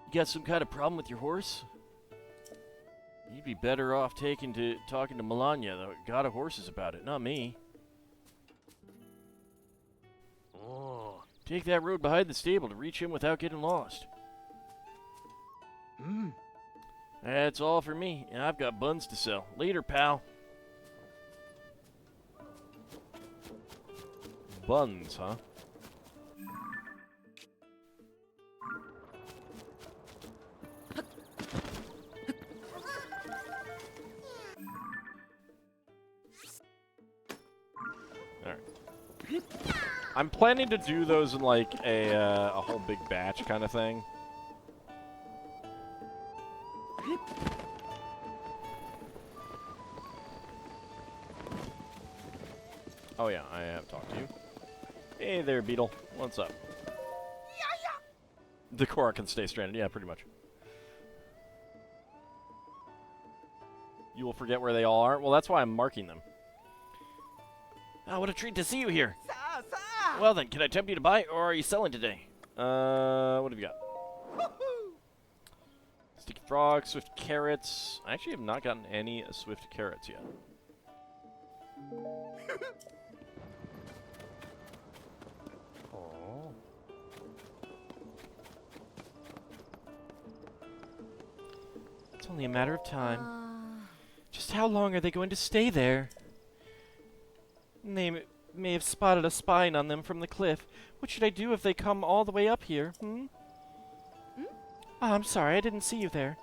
You got some kind of problem with your horse? You'd be better off talking to Melania, the god of horses, about it, not me. Oh. Take that road behind the stable to reach him without getting lost. Hmm. That's all for me. I've got buns to sell. Later, pal. Buns, huh? Alright. I'm planning to do those in like a whole big batch kind of thing. Oh yeah, I have talked to you. Hey there, Beetle. What's up? The Korra can stay stranded. Yeah, pretty much. You will forget where they all are? Well, that's why I'm marking them. Ah, what a treat to see you here. Well then, can I tempt you to buy, or are you selling today? What have you got? Sticky frog, swift carrots. I actually have not gotten any swift carrots yet. Oh. It's only a matter of time. Just how long are they going to stay there? They may have spotted a spine on them from the cliff. What should I do if they come all the way up here, Oh, I'm sorry, I didn't see you there.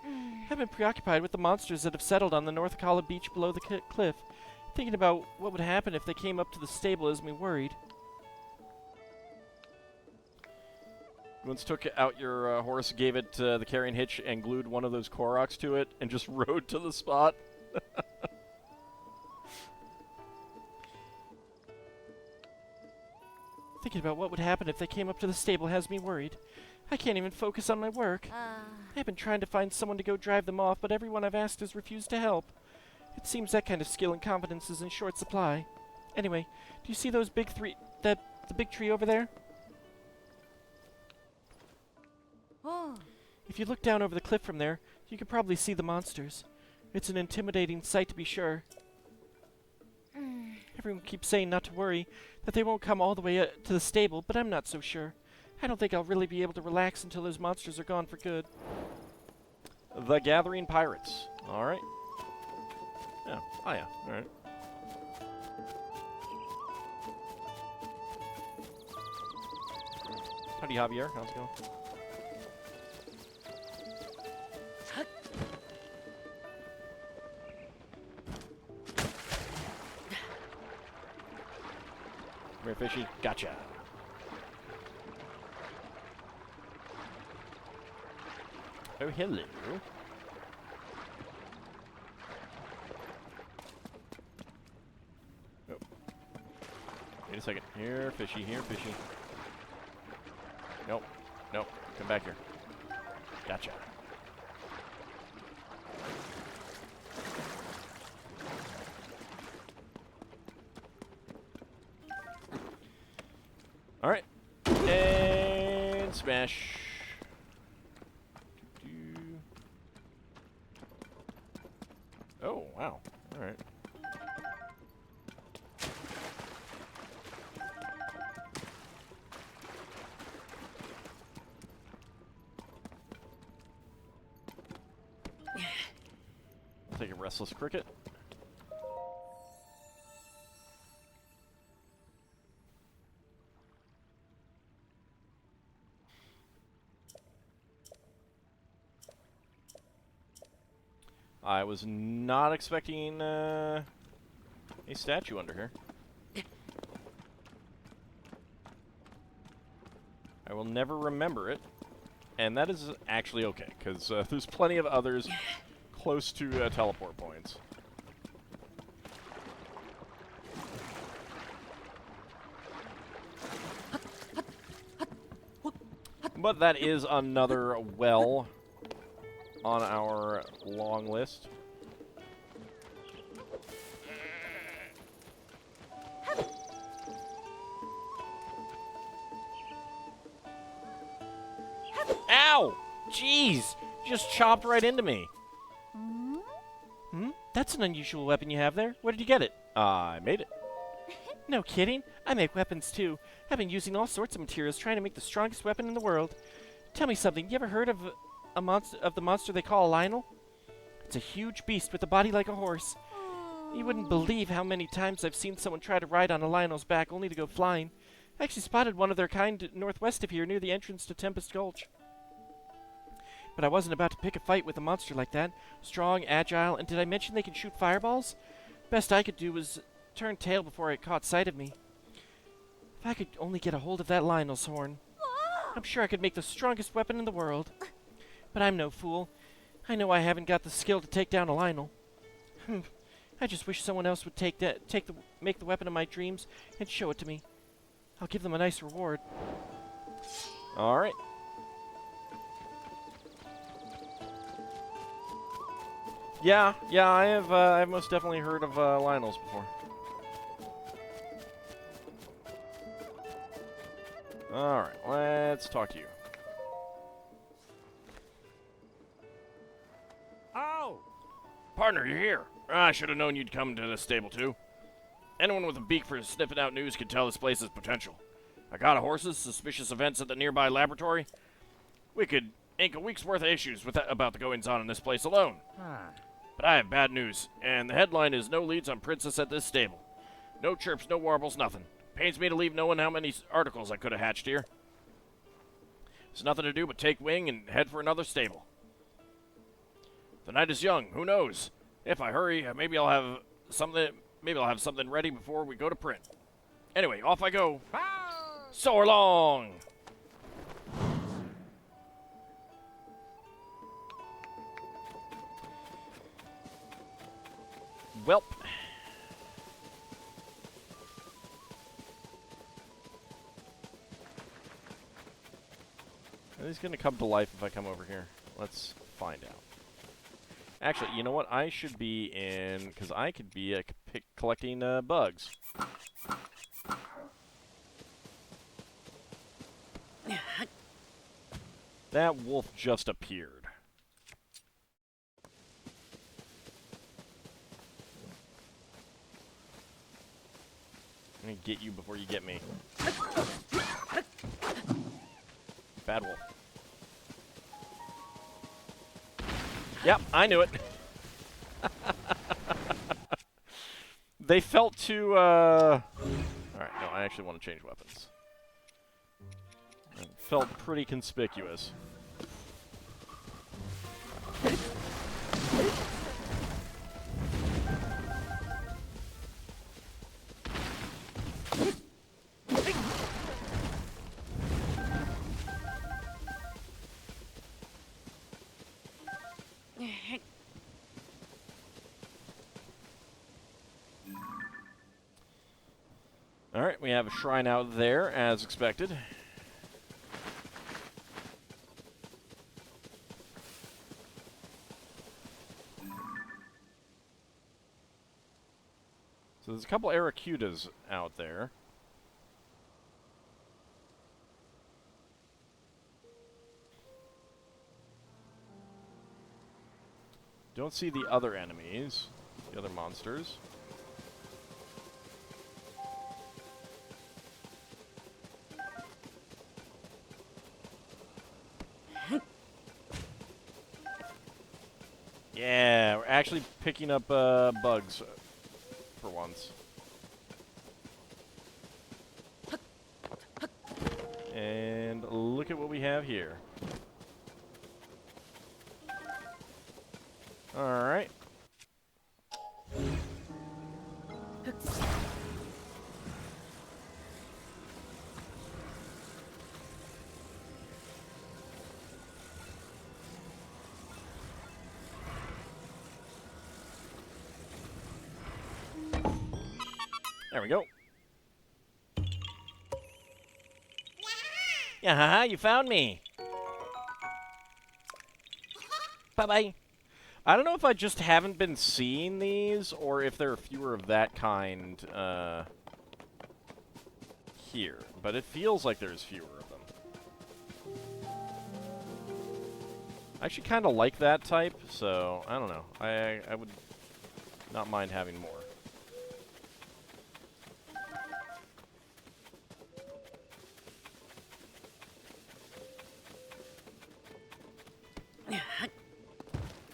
I've been preoccupied with the monsters that have settled on the North Akala beach below the cliff. Thinking about what would happen if they came up to the stable has me worried. You once took out your horse, gave it the carrying hitch, and glued one of those Koroks to it, and just rode to the spot. Thinking about what would happen if they came up to the stable has me worried. I can't even focus on my work. I've been trying to find someone to go drive them off, but everyone I've asked has refused to help. It seems that kind of skill and confidence is in short supply. Anyway, do you see those the big tree over there? Oh. If you look down over the cliff from there, you can probably see the monsters. It's an intimidating sight to be sure. Everyone keeps saying not to worry, that they won't come all the way to the stable, but I'm not so sure. I don't think I'll really be able to relax until those monsters are gone for good. The Gathering Pirates. Alright. Yeah. Oh, yeah. Alright. Howdy, Javier. How's it going? Come here, fishy. Gotcha. Oh, hello. Oh. Wait a second. Here, fishy. Here, fishy. Nope. Nope. Come back here. Gotcha. Alright. And smash. Oh, wow. Alright. I'll take a restless cricket. I was not expecting a statue under here. I will never remember it, and that is actually okay, because there's plenty of others close to teleport points. But that is another well on our long list. Ow! Jeez! Just chopped right into me. Hmm? That's an unusual weapon you have there. Where did you get it? I made it. No kidding. I make weapons too. I've been using all sorts of materials trying to make the strongest weapon in the world. Tell me something. You ever heard of the monster they call a Lionel? It's a huge beast with a body like a horse. You wouldn't believe how many times I've seen someone try to ride on a Lionel's back only to go flying. I actually spotted one of their kind northwest of here near the entrance to Tempest Gulch. But I wasn't about to pick a fight with a monster like that. Strong, agile, and did I mention they can shoot fireballs? Best I could do was turn tail before it caught sight of me. If I could only get a hold of that Lionel's horn, I'm sure I could make the strongest weapon in the world. But I'm no fool. I know I haven't got the skill to take down a Lionel. I just wish someone else would make the weapon of my dreams and show it to me. I'll give them a nice reward. All right. Yeah, I've most definitely heard of Lionels before. All right, let's talk to you. Oh! Partner, you're here. I should have known you'd come to this stable too. Anyone with a beak for sniffing out news can tell this place's potential. I got horses, suspicious events at the nearby laboratory. We could ink a week's worth of issues about the goings-on in this place alone. But I have bad news, and the headline is no leads on Princess at this stable. No chirps, no warbles, nothing. Pains me to leave knowing how many articles I could have hatched here. There's nothing to do but take wing and head for another stable. The night is young, who knows? If I hurry, maybe I'll have something ready before we go to print. Anyway, off I go. So long! Welp. Are these going to come to life if I come over here? Let's find out. Actually, you know what? I should be in, because I could be collecting bugs. That wolf just appeared. I'm gonna get you before you get me. Bad wolf. Yep, I knew it. They felt too, Alright, no, I actually want to change weapons. It felt pretty conspicuous. Alright, we have a shrine out there, as expected. So there's a couple Aracudas out there. Don't see the other enemies, the other monsters. Yeah, we're actually picking up bugs for once. And look at what we have here. Alright. There we go. Yeah, haha, you found me. Bye-bye. I don't know if I just haven't been seeing these, or if there are fewer of that kind, here. But it feels like there's fewer of them. I actually kind of like that type, so I don't know. I would not mind having more.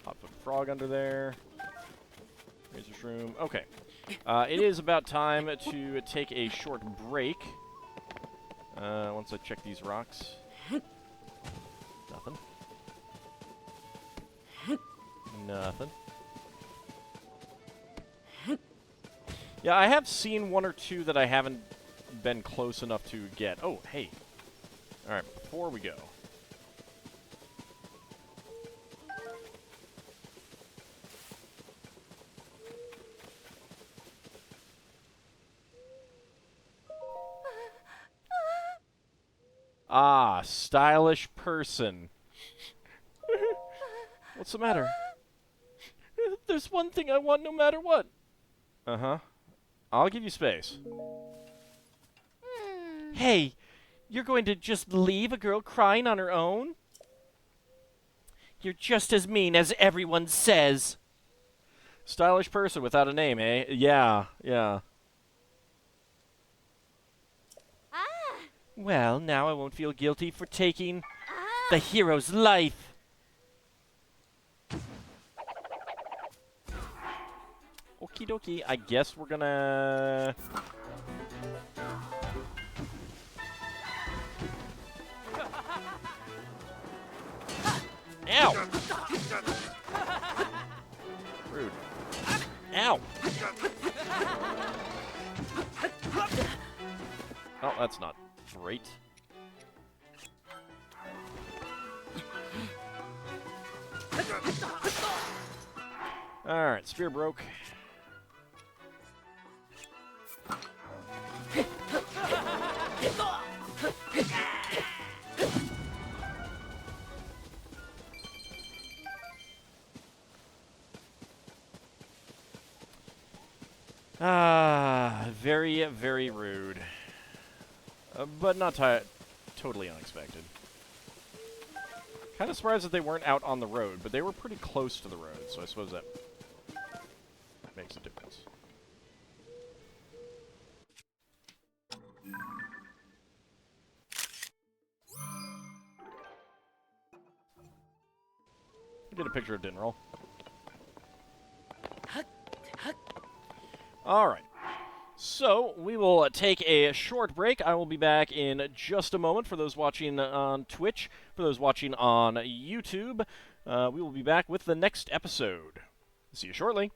Hotfoot frog under there. Razor shroom. Okay. It is about time to take a short break. Once I check these rocks. Nothing. Nothing. Yeah, I have seen one or two that I haven't been close enough to get. Oh, hey. Alright, before we go. Ah, stylish person. What's the matter? There's one thing I want no matter what. Uh-huh. I'll give you space. Hey, you're going to just leave a girl crying on her own? You're just as mean as everyone says. Stylish person without a name, eh? Yeah, yeah. Well, now I won't feel guilty for taking the hero's life. Okie dokie. I guess we're gonna... Ow! Rude. Ow! Oh, that's not great. Alright, spear broke. Ah, very, very rude. But not totally unexpected. Kind of surprised that they weren't out on the road, but they were pretty close to the road, so I suppose that makes a difference. Get a picture of Dinroll. Alright. So, we will take a short break. I will be back in just a moment for those watching on Twitch. For those watching on YouTube, we will be back with the next episode. See you shortly.